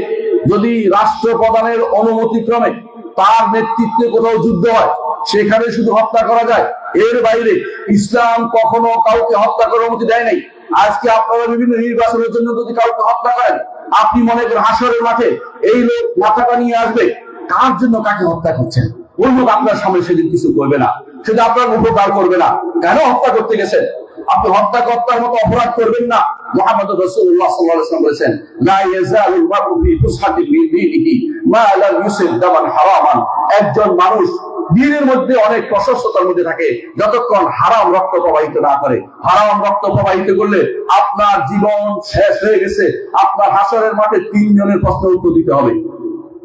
যদি রাষ্ট্রপ্রধানের অনুমতি ক্রমে তার নেতৃত্বে কোথাও যুদ্ধ হয়, সেখানে শুধু হত্যা করা যায়। এর বাইরে ইসলাম কখনো কাউকে হত্যা করার অনুমতি দেয় নাই। আজকে আপনারা বিভিন্ন নির্বাচনের জন্য যদি কাউকে হত্যা করেন, আপনি মনে করেন হাসরের মাঠে এই লোক মাথাটা নিয়ে আসবে, কার জন্য কাকে হত্যা করছেন? ওই লোক আপনার সামনে সেদিন কিছু করবে না, সেটা আপনার উপকার করবে না। কেন হত্যা করতে গেছেন? আপনি হত্যাকর্তার মতো অপরাধ করবেন না। মুহাম্মদ রাসূলুল্লাহ সাল্লাল্লাহু আলাইহি ওয়াসাল্লাম বলেছেন লা ইয়াজালুল মারউ ফি ফুসহাতিন মিন দীনিহি মা লাম ইউসিব দামান হারামান। একজন মানুষ দ্বীনের মধ্যে অনেক প্রশস্ততার মধ্যে থাকে যতক্ষণ হারাম রক্ত প্রবাহিত না করে। হারাম রক্ত প্রবাহিত করলে আপনার জীবন শেষ হয়ে গেছে। আপনার হাসরের মাঠে 3 জনের প্রশ্ন উত্তর দিতে হবে।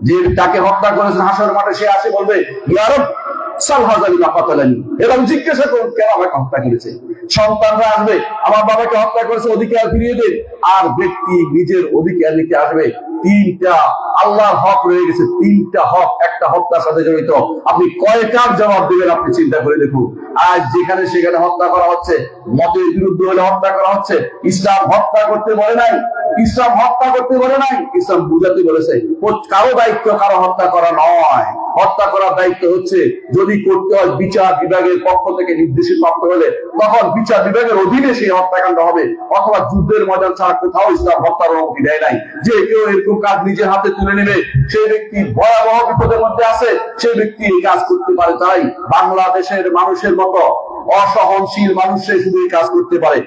যে তাকে হত্যা করেছেন হাসর মাঠে সে আসে বলবে ইয়া রব সালহাজালি মাকাতালানি, এবং জিজ্ঞাসা করুন কেন আমাকে হত্যা করেছে। সন্তানরা আসবে আমার বাবাকে হত্যা করেছে, অধিকার ফিরিয়ে দেন। আর ব্যক্তি নিজের অধিকার নিতে আসবে। তিনটা আল্লাহর হক রয়ে গেছে, তিনটা হক একটা হত্যার সাথে জড়িত। আপনি কয়টার জবাব দেবেন আপনি চিন্তা করে দেখুন। আজ যেখানে সেখানে হত্যা করা হচ্ছে, মতের বিরুদ্ধে হলে হত্যা করা হচ্ছে। ইসলাম হত্যা করতে বলে নাই, ইসলাম হত্যা করতে বলে নাই, ইসলাম বুঝাতে বলেছে। কারো দায়িত্ব কারো হত্যা করা নয়। হত্যা করার দায়িত্ব হচ্ছে যদি করতে হয় বিচার বিভাগের পক্ষ থেকে নির্দেশিত প্রাপ্ত হলে তখন বিচার বিভাগের অধীনে সেই হত্যাকাণ্ড হবে। অথবা যুদ্ধের ময়দান ছাড়া কোথাও ইসলাম হত্যার অনুমতি দেয় নাই। যে কেউ এরকম কাজ নিজের হাতে তুলে নেবে সেই ব্যক্তি ভয়াবহ বিপদের মধ্যে আছে। সেই ব্যক্তি এই কাজ করতে পারে। তাই বাংলাদেশের মানুষের মতো অসহনশীল মানুষে শুধু এই কাজ করতে পারে।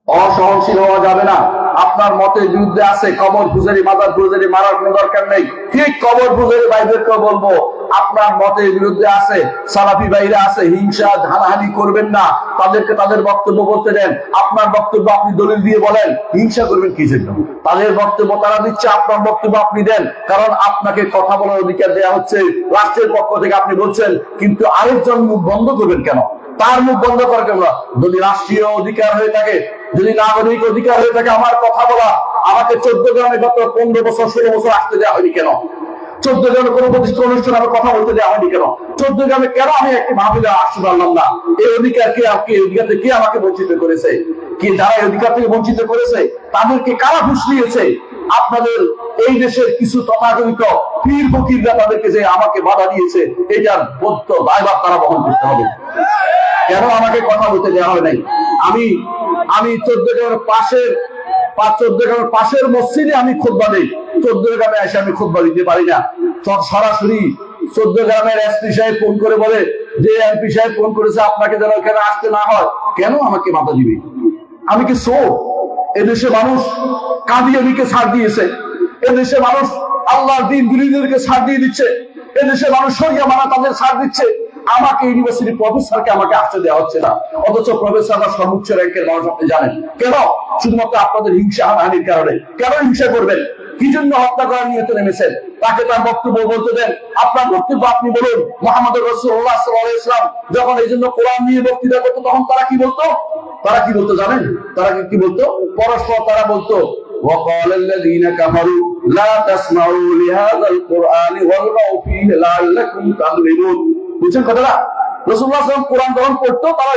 অসহনশীল হওয়া যাবে না। আপনার মতের বিরুদ্ধে আছে, কবর পূজারি মাজার পূজারি মারার কোনো দরকার নেই। ঠিক কবর পূজারি ভাইদেরকে বলবো আপনার মতের বিরুদ্ধে আছে, সালাফি ভাইরা আছে, হিংসা হানাহানি করবেন না, তাদেরকে তাদের বক্তব্য বলতে দেন। আপনার বক্তব্য আপনি দলিল দিয়ে বলেন, হিংসা করবেন কি জন্য? তাদের বক্তব্য তারা দিচ্ছে, আপনার বক্তব্য আপনি দেন। কারণ আপনাকে কথা বলার অধিকার দেওয়া হচ্ছে রাষ্ট্রের পক্ষ থেকে, আপনি বলছেন। কিন্তু আরেকজন মুখ বন্ধ করবেন কেন? তার মুখ বন্ধ করা কেন? যদি রাষ্ট্রীয় অধিকার হয়ে থাকে, যদি নাগরিক অধিকার হয়ে থাকে আমার কথা বলা, আমাকে 14 গ্রামে গত 15 বছর 16 বছর আসতে দেওয়া হয়নি কেন? 14 গ্রামে কোনো প্রতিষ্ঠান অনুষ্ঠানে আমার কথা বলতে দেওয়া হয়নি কেন? 14 গ্রামে কেন আমি একটি মাহফিলে আসতে পারলাম না? এই অধিকার কে, এই অধিকার থেকে কে আমাকে বঞ্চিত করেছে? কি যারা এই অধিকার থেকে বঞ্চিত করেছে তাদেরকে কারা ফুসলিয়েছে? আপনাদের এই দেশের কিছু তথাকথিত পীর ফকিররা তাদেরকে যে আমাকে বাধা দিয়েছে, এটার বদ্ধ দায়ভার তারা বহন করতে হবে। কেন আমাকে কথা বলতে দেওয়া হয় নাই? আমি 14 গ্রামের পাশের মসজিদে আমি খুতবা দেই। 14 গ্রামে এসে আমি খুতবা দিতে পারি না। সরাসরি 14 গ্রামের এসপি সাহেব ফোন করে বলে যে এমপি সাহেব ফোন করেছে আপনাকে যেন এখানে আসতে না হয়। কেন আমাকে বাধা দিবে? আমি কি সো? এদেশে মানুষ কাদিয়ানীকে ছাড় দিয়েছে, এদেশে মানুষ আল্লাহর দিন বিরোধীদেরকে ছাড় দিয়ে দিচ্ছে, এদেশে মানুষ শরিয়া মানা তাদের ছাড় দিচ্ছে। আমাকে ইউনিভার্সিটি প্রফেসরকে আমাকে আসতে দেওয়া হচ্ছে না। অথচ প্রফেসররা সর্বোচ্চ র্যাঙ্কের মানুষ, আপনি জানেন কেন? শুধুমাত্র আপনাদের হিংসা হানাহানির কারণে। কেন হিংসা করবেন? কি জন্য হত্যা করার নিয়তে নেমেছেন? তাকে তার বক্তব্য বলতে দেন। আপনার বক্তব্য আপনি বলুন। মুহাম্মদ রাসূলুল্লাহ সাল্লাল্লাহু আলাইহি ওয়াসাল্লাম যখন এই জন্য কোরআন নিয়ে বক্তৃতা করতো তখন তারা কি বলতো? জানেন? তারা কি বলতো? পরস্পর তারা বলতো وقال الذين كفروا لا تسمعوا لهذا القرآن والغوا فيه لعلكم تغلبون। বুঝছেন কথাটা? রাসূলুল্লাহ সাল্লাল্লাহু আলাইহি ওয়াসাল্লাম কোরআন যখন পড়তো তারা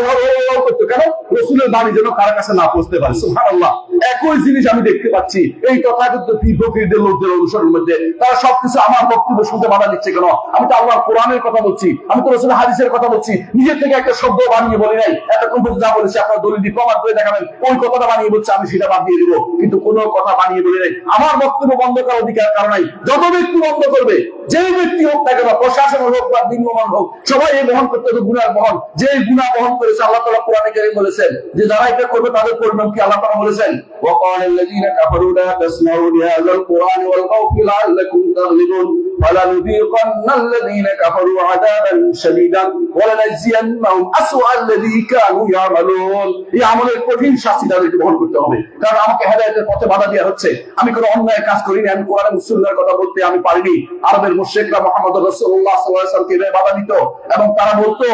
করতো কেন? রাসূলের বাণী যেন কারো কাছে না পৌঁছতে পারে। সুবহানাল্লাহ। একই জিনিস আমি দেখতে পাচ্ছি এই তথাকথিত ফকিরদের লোকদের অনুসরণের মধ্যে। তারা সবকিছু আমার বক্তব্য শুনতে বাধা দিচ্ছে কেন? আমি তো আল্লাহর কোরআনের কথা বলছি, আমি তো রাসূলের হাদিসের কথা বলছি। নিজের থেকে একটা শব্দ বানিয়ে বলি নাই। এতক্ষণ পর্যন্ত যা বলেছি আপনার দলিল দিয়ে প্রমাণ করে দেখাবেন ওই কথাটা বানিয়ে বলছে, আমি সেটা বাদ দিয়ে দিব। কিন্তু কোনো কথা বানিয়ে বলি নাই। আমার বক্তব্য বন্ধ করার অধিকার কারণ নাই। যত ব্যক্তি বন্ধ করবে, যেই ব্যক্তি হোক না কেন, প্রশাসন হোক বা দিনমান হোক, সবাই এই বহন করতে হবে গুনাহ বহন। যে গুনাহ বহন করেছে আল্লাহ তাআলা কোরআনে কারীম বলেছেন যে যারা এটা করবে তাদের পরিণাম কি? আল্লাহ তাআলা বলেছেন وقال الذين كفروا لا تسمعوا لهذا القرآن والغوا فيه لعلكم تغلبون فلنذيقن الذين كفروا عذابا شديدا ولنجزينهم أسوأ الذي كانوا يعملون। এই আমলের কঠিন শাস্তি তাদেরকে বহন করতে হবে। কারণ আমাকে হেদায়েতের পথে বাধা দেওয়া হচ্ছে। আমি কোনো অন্যায় কাজ করিনি, আমি কোরআন এবং সুন্নাহর কথা বলতে আমি পারিনি। আরবের মুশরিকরা মুহাম্মদ রাসূলুল্লাহ সাল্লাল্লাহু আলাইহি ওয়াসাল্লামকে বাধা দিত এবং তারা বলতো,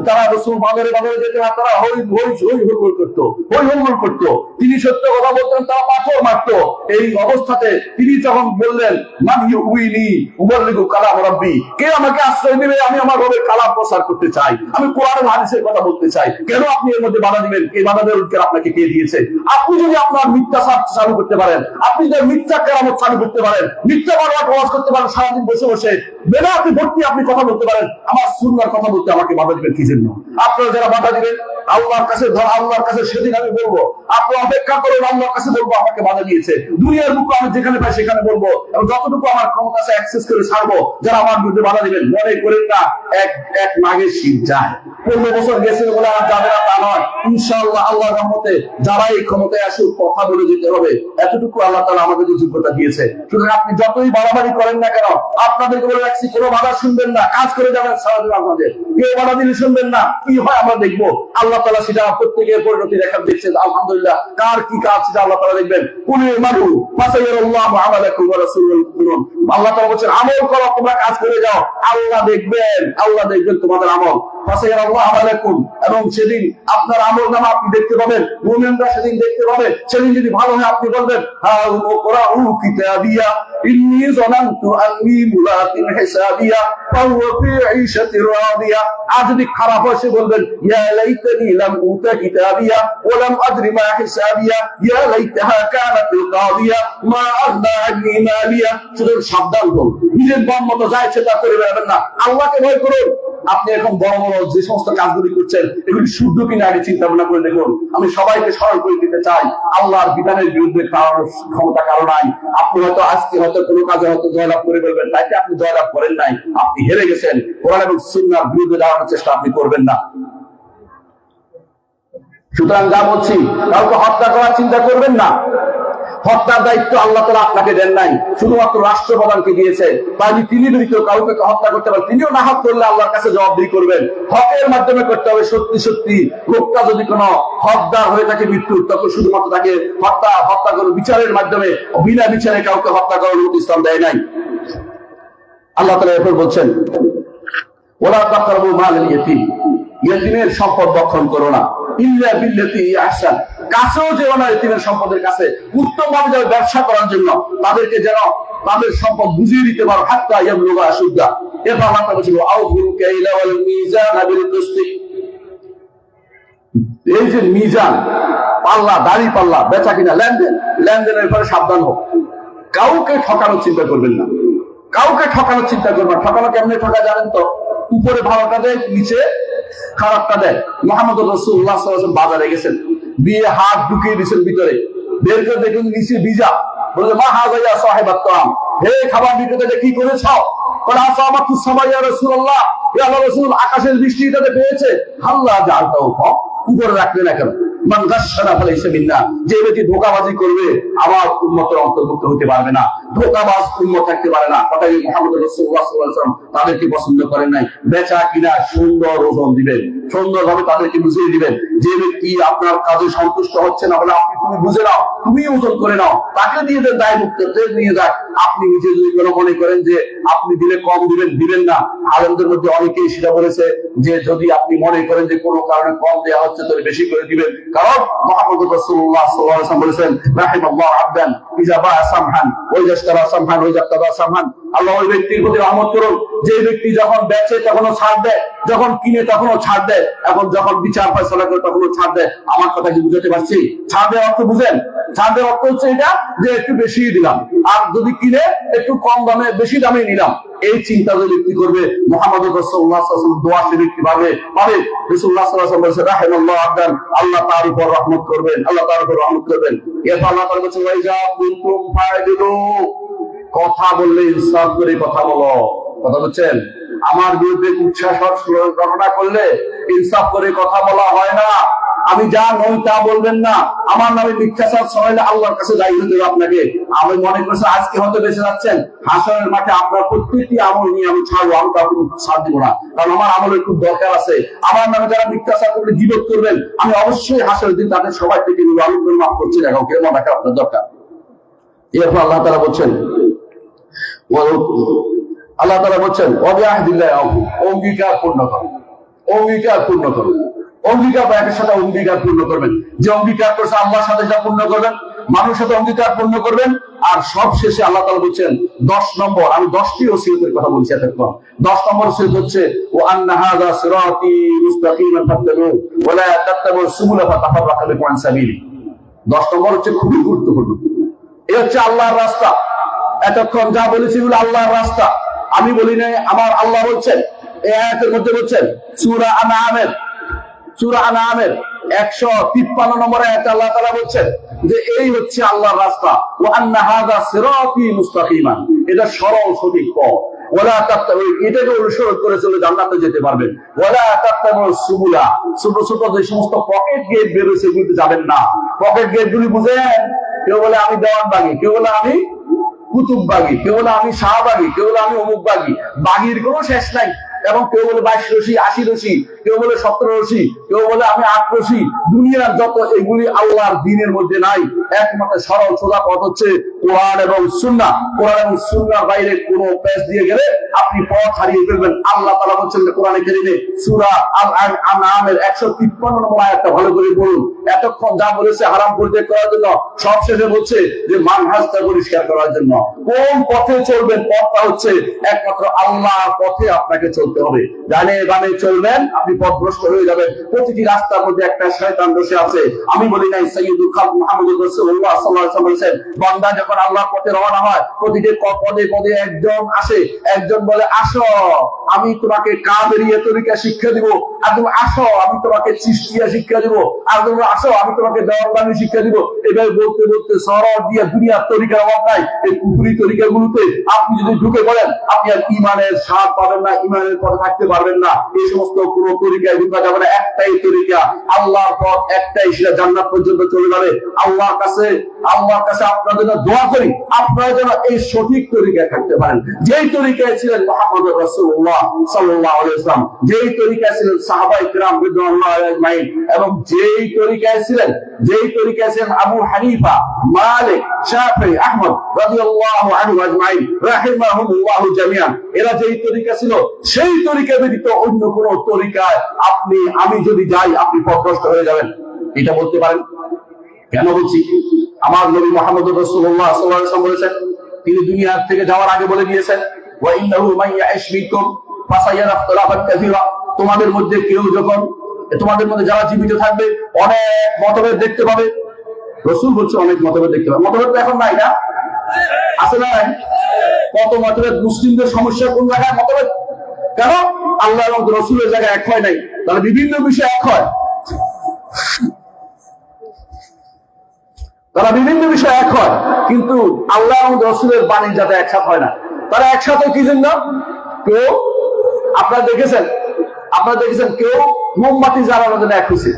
তারা রাসূল বাজারে যেতে না, তারা হই হুল্লোড় করতো। তিনি সত্য কথা বলতেন, তারা পাথর মারতো। এই অবস্থাতে তিনি যখন বললেন মান ইউইনি উবাল্লিগু কালাম রাব্বি, কে আমাকে আশ্রয় দিবে? আমি আমার রবের কালাম প্রচার করতে চাই, আমি কোরআন এবং হাদিসের কথা বলতে চাই। কেন আপনি এর মধ্যে বাধা দিবেন? এই বাধা দেওয়ার অধিকার আপনাকে কে দিয়েছে? আপনি যদি আপনার মিথ্যা চালু করতে পারেন, আপনি যদি মিথ্যা কেরামত চালু করতে পারেন, মিথ্যা বারবার প্রকাশ করতে পারেন, সারাদিন বসে বসে বেদাতে ভর্তি আপনি কথা বলতে পারেন, আমার সুন্নাহর কথা বলতে আমাকে বাধা দিবেন কি জন্য? আপনারা যারা বাধা দিবেন আল্লাহর কাছে সেদিন আমি বলবো, আপনি অপেক্ষা করুন, আল্লাহর কাছে বলবো আমাকে বাধা দিয়েছে। দুনিয়ার বুকে আমি যেখানে পাই সেখানে বলবো এবং যতটুকু আমার ক্ষমতা আছে অ্যাক্সেস করে ছাড়বো। যারা আমার বিরুদ্ধে বাধা দিবেন মনে করেন না এক মাঘের শীত যায়, 15 বছর গেছে বলে আমার যাবে না তা নয়। ইনশাআল্লাহ আল্লাহর রহমতে যারা এই ক্ষমতায় আসুক কথা বলে যেতে হবে, এতটুকু আল্লাহ তাআলা আমাদেরকে যোগ্যতা দিয়েছে। সুতরাং আপনি যতই বাড়াবাড়ি করেন না কেন, আপনাদেরকে বলে রাখছি কোনো বাধা শুনবেন না, কাজ করে যাবেন সারাদিন। আপনাদের কেউ বাধা দিলে শুনবেন না, কি হয় আমরা দেখবো। আল্লাহ তাআলা সেটা প্রত্যেকের পরিণতি দেখা দেখছেন। আলহামদুলিল্লাহ, কার কি কাজ সেটা আল্লাহ তাআলা দেখবেন। কুলু মারু ফাসায়ারাল্লাহু আমালাকুম ওয়া রাসূলুল মুমিনুন। আল্লাহ তাআলা বলেন আমল করো, তোমরা কাজ করে যাও, আল্লাহ দেখবেন, আল্লাহ দেখবেন তোমাদের আমল। ফাসায়ারাল্লাহু আমালাকুম, এবং সেদিন আপনার আমলনামা আপনি দেখতে পাবেন, মুমিনরা সেদিন দেখতে পাবে। সেদিন যদি ভালো হয় আপনি বলবেন হাউ কুরআউ কিতাবিয়া ইন্নী যানানতু আন্নী মুলাকিন হিসাবিয়া ফাহুয়া ফি ঈশাতির রাদিয়া। আর যদি খারাপ হয় সে বলবেন ইয়া লাইতানি লাম উতা কিতাবিয়া ওয়া লাম আদরি মা হিসাবিয়া ইয়া লাইতাহা কানাতিল কাদিয়া মা আগনা আন্নী মালিয়া। শুধু সাবধান হন, নিজের মন মতো যা ইচ্ছে তা করে বেড়াবেন না, আল্লাহকে ভয় করুন। আপনি এখন বড় বড় যে সমস্ত কাজগুলি করছেন এগুলি শুদ্ধ কিনা আগে চিন্তা ভাবনা করে দেখুন। আমি সবাইকে স্মরণ করে দিতে চাই, আল্লাহর বিধানের বিরুদ্ধে ক্ষমতা কারো নাই। আপনি হয়তো আজকে হয়তো কোনো কাজে হয়তো জয়লাভ করে ফেলবেন, তাইতে আপনি জয়লাভ করেন নাই, আপনি হেরে গেছেন। কোরআন এবং সুন্নাহর বিরুদ্ধে যাওয়ার চেষ্টা আপনি করবেন না। সুতরাং যা বলছি, কাউকে হত্যা করার চিন্তা করবেন না। হত্যার দায়িত্ব আল্লাহ তাআলা আপনাকে দেন নাই, শুধুমাত্র রাষ্ট্রপ্রধানকে দিয়েছে। তাই তিনি যদি কাউকে হত্যা করতে পারেন, তিনিও না হক করলে আল্লাহর কাছে জবাবদিহি করবেন। হকের মাধ্যমে করতে হবে। সত্যি সত্যি লোকটা যদি কোনো হকদার হয়ে থাকে মৃত্যুর, তখন শুধুমাত্র তাকে হত্যা করে বিচারের মাধ্যমে, বিনা বিচারে কাউকে হত্যা করার অনুমতি ইসলাম দেয় নাই। আল্লাহ তাআলা এরপর বলছেন ওয়ালা তাকরাবু মালাল ইয়াতীম, ইয়াতীমের সম্পদ ভক্ষণ করো না, ইল্লা বিল্লাতি আহসান, কাছেও যেও না এতিমের সম্পদের কাছে। উত্তম ভাবে যাবে ব্যবসা করার জন্য, তাদেরকে যেন তাদের সম্পদ বুঝিয়ে দিতে পারো। হাত্তা ইয়াবলুগা আশুদ্দা। এরপর আল্লাহ তাআলা বলেন আউফুল কাইলা ওয়াল মিজানা বিল কিসতি। এই যে মিজান, পাল্লা, দাড়ি পাল্লা, বেচা কিনা, লেনদেনের ব্যাপারে সাবধান হোক। কাউকে ঠকানোর চিন্তা করবেন না, কাউকে ঠকানোর চিন্তা করবেন না। ঠকানো কেমনে ঠকা জানেন তো? উপরে ভালোটা দেয়, নিচে খারাপটা দেয়। মুহাম্মদুর রাসূলুল্লাহ সাল্লাল্লাহু আলাইহি ওয়াসাল্লাম বাজারে গেছেন, দিয়ে হাত ঢুকিয়ে দিয়েছেন ভিতরে, বের করে দেখুন নিচে ভিজা। বলে মা হাযা ইয়া সাহিবাত তাআম, হে খাবার বিক্রেতা কি করেছ? বলে আসামাতু সামা ইয়া রাসূলুল্লাহ, ইয়া আল্লাহর রাসূল, আকাশের বৃষ্টি এটাতে পেয়েছে। আল্লাহ জানতাও উপরে রাখলে না কেন? মান গাশশানা ফালাইসা মিন্না, যে ব্যক্তি ধোঁকাবাজি করবে আমার উম্মতের অন্তর্ভুক্ত হতে পারবে না। ধোঁকাবাজ উম্মত থাকতে পারে না। কথাই মুহাম্মদ রাসূলুল্লাহ সাল্লাল্লাহু আলাইহি ওয়াসাল্লাম তাদেরকে পছন্দ করেন নাই। বেচা কিনা সুন্দর ওজন দিবেন, সুন্দরভাবে তাদেরকে বুঝিয়ে দিবেন। যে ব্যক্তি আপনার কাজে সন্তুষ্ট হচ্ছে না, বলে তুমি বুঝে নাও, তুমি ওজন করে নাও, তাকে দিয়ে দেন, দায় মুক্ত নিয়ে যাক। আপনি নিজে যদি কোনো মনে করেন যে আপনি দিলে কম দিবেন না। আলেমদের মধ্যে অনেকেই সেটা বলেছে যে যদি আপনি মনে করেন যে কোনো কারণে কম দেওয়া হচ্ছে তাহলে বেশি করে দিবেন। কারণ মুহাম্মদ রাসূলুল্লাহ সাল্লাল্লাহু আলাইহি ওয়াসাল্লাম বলেছেন রাহিমাল্লাহু আবদান ইযা বা'a সামহান ওয়া ইযা ইশতারা সামহান ওয়া ইযা ইক্তাদা সামহান। আল্লাহ ওই ব্যক্তির প্রতি রহমত করুন যে ব্যক্তি যখন বেচে তখনও ছাড় দেয়, যখন কিনে তখনও ছাড় দেয়, এবং যখন বিচার ফয়সালা করে তখনও ছাড় দেয়। আমার কথা কি বুঝাতে পারছি? ছাড় দেওয়ার অর্থ বুঝেন? ছাড় দেওয়ার অর্থ হচ্ছে এটা যে একটু বেশি দিলাম, আর যদি কিনে একটু কম দামে বেশি দামে নিলাম। এই চিন্তা যদি ব্যক্তি করবে, মুহাম্মদ রাসূলুল্লাহ সাল্লাল্লাহু আলাইহি ওয়াসাল্লাম দোয়া সে ব্যক্তি পাবে। রাসূলুল্লাহ সাল্লাল্লাহু আলাইহি ওয়াসাল্লাম বলেছেন রাহিমাল্লাহু আবদান, আল্লাহ তার উপর রহমত করবেন, আল্লাহ তার উপর রহমত করবেন। এরপর আল্লাহ তাআলা বলেছেন ওয়াইজা কুনতুম ফা'দিলু, কথা বললে ইনসাফ করে কথা বলো। কথা বলছেন, আমার বিরুদ্ধে উচ্ছ্বাস ঘটনা করলে ইনসাফ করে কথা বলা হয় না। আমি যা নই তা বলবেন না। আমার নামে মিথ্যাচার ছড়াইলে আল্লাহর কাছে যাই হতে হবে আপনাকে। আমি মনে করছি আজকে হয়তো বেঁচে যাচ্ছেন, হাসরের মাঠে আপনার প্রত্যেকটি আমল নিয়ে আমি ছাড়বো, আমি কাউকে ছাড় দিব না। কারণ আমার আমলের খুব দরকার আছে। আমার নামে যারা মিথ্যাচার করবে, গীবত করবেন, আমি অবশ্যই হাসরের দিন তাদের সবাই থেকে নিব। আমি কোনো মাফ করছি না কাউকে, মনে রাখা আপনার দরকার। এরপর আল্লাহ তাআলা বলছেন অঙ্গীকার পূর্ণ করো, অঙ্গীকার পূর্ণ করো। অঙ্গীকার একের সাথে অঙ্গীকার পূর্ণ করবেন। যে অঙ্গীকার করছে আল্লাহর সাথে যা পূর্ণ করবেন, মানুষের সাথে অঙ্গীকার পূর্ণ করবেন। আর সব শেষে আল্লাহ তাআলা বলছেন 10 নম্বর, আমি 10টি ওসিয়তের কথা বলছি এতক্ষণ। 10 নম্বর ওসিয়ত হচ্ছে ওয়া আন্না হাযা সিরাতী মুস্তাকিমান ফাত্তাবিউ ওয়া লা তাত্তাবিউ সুবুলা ফাতাফাররাকা বিকুম আন সাবিলি। 10 নম্বর হচ্ছে খুবই গুরুত্বপূর্ণ। এই হচ্ছে আল্লাহর রাস্তা। এতক্ষণ যা বলেছি এগুলো আল্লাহর রাস্তা, আমি বলি নাই, আমার আল্লাহ বলছেন। এই আয়াতের মধ্যে বলছেন সূরা আনআমের 153 নম্বর আয়াতে আল্লাহ তাআলা বলছেন যে এই হচ্ছে আল্লাহর রাস্তা। ওয়া আন্না হাযা সিরাতী মুস্তাকিমান, এটা সরল সঠিক পথ। ওয়ালা তাত্তাবিউ, এটাকে অনুসরণ করে চলে জান্নাতে যেতে পারবেন। ওয়ালা তাত্তাবিউ সুবুলা, ছোট ছোট যে সমস্ত পকেট গেট বের হয়েছে এগুলোতে যাবেন না। পকেট গেট গুলি বুঝেন? কেউ বলে আমি দেওয়ানবাগী, কেউ বলে আমি কুতুববাগী, কেউ বলে আমি শাহবাগী, কেউ বলে আমি অমুক বাগী। বাগীর কোনো শেষ নাই। এবং কেউ বলে 22 রশি 80 রশি, কেউ বলে 17 রশি, কেউ বলে আমি 8 রশি। দুনিয়ার যত এগুলি আল্লাহর দ্বীনের মধ্যে নাই। একমাত্র সরল সোজা পথ হচ্ছে কোরআন এবং সুন্নাহ। কোরআন এবং সুন্নাহর বাইরে কোনো পেশ দিয়ে গেলে আপনি পথ হারিয়ে ফেলবেন। আল্লাহ তাআলা বলেছেন কোরআনে কারীমে সূরা আল-আনআমের 153 নম্বর আয়াতটা ভালো করে পড়ুন। এতক্ষণ যা বলেছে হারাম পরিত্যাগ করার জন্য, সব শেষে বলছে যে মানহাজটা পরিষ্কার করার জন্য। কোন পথে চলবেন? পথটা হচ্ছে একমাত্র আল্লাহর পথে আপনাকে চলতে হবে। ডানে বামে চলবেন, আপনি পথভ্রষ্ট হয়ে যাবেন। প্রতিটি রাস্তার মধ্যে একটা শয়তান বসে আছে। আমি বলি নাই সাইয়্যিদুল খালক মুহাম্মদুর রাসূলুল্লাহ সাল্লাল্লাহু আলাইহি ওয়াসাল্লাম বলেছেন, বান্দা যখন আল্লাহর পথে রওনা হয়, প্রতিটি পদে পদে একজন আসে। একজন বলে আসো আমি তোমাকে কাদেরিয়া তরিকা শিক্ষা দিব, আর তুমি আসো আমি তোমাকে চিশতিয়া শিক্ষা দিব, আর তুমি আসো আমি তোমাকে দেওয়ানি শিক্ষা দিব। এভাবে বলতে বলতে সরব দিয়ে দুনিয়ার তরিকার অভাব নাই। এই কুফরি তরিকাগুলোতে আপনি যদি ঢুকে পড়েন, আপনি আর ইমানের স্বাদ পাবেন না, ইমানের পথে থাকতে পারবেন না। এই সমস্ত কোন তরিকায় ঢুকা যাবে না। একটাই তরিকা, আল্লাহর পথ একটাই, সেটা জান্নাত পর্যন্ত চলে যাবে। আল্লাহর কাছে আপনার জন্য দোয়া করি, আপনারা যেন এই সঠিক তরিকায় থাকতে পারেন, যেই তরিকায় ছিলেন মুহাম্মদ রাসূলুল্লাহ সাল্লাল্লাহু আলাইহি ওয়াসাল্লাম, যেই তরিকায় ছিলেন সাহাবায়ে কিরাম রাদিয়াল্লাহু আজমাইন, এবং যেই তরিকায় ছিলেন আবু হানিফা, মালিক, শাফিঈ, আহমদ রাদিয়াল্লাহু আনহু আজমাইন রাহিমাহুমুল্লাহু জামিআন। এরা যেই তরিকা ছিল, সেই তরিকা ব্যতীত অন্য কোন তরিকায় আমি যদি যাই, আপনি পথভ্রষ্ট হয়ে যাবেন। এটা বলতে পারেন কেন বলছি? আমার নবী মুহাম্মদ রাসূলুল্লাহ সাল্লাল্লাহু আলাইহি ওয়াসাল্লাম বলেছেন, তিনি দুনিয়া থেকে যাওয়ার আগে বলে দিয়েছেন, ওয়া ইন্নাহু মান ইয়াইশ মিনকুম ফাসায়ারা ইখতিলাফান কাসীরা। তোমাদের মধ্যে যারা জীবিত থাকবে অনেক মতভেদ দেখতে পাবে। রাসূল বলছে অনেক মতভেদ দেখতে পাবে। মতভেদ তো এখন নাই, না আছে না? কত মতভেদ। মুসলিমদের সমস্যা কোন জায়গায়? মতভেদ। কেন? আল্লাহ এবং রাসূলের জায়গায় এক হয় নাই, তাহলে বিভিন্ন বিষয়ে এক হয়। তারা বিভিন্ন বিষয়ে এক হয়, কিন্তু আল্লাহ এবং রাসূলের বাণী যাতে একসাথে হয় না। তারা একসাথে কি জন্য? কেউ আপনারা দেখেছেন কেউ মোমবাতি জ্বালানোর জন্য এক হয়েছে,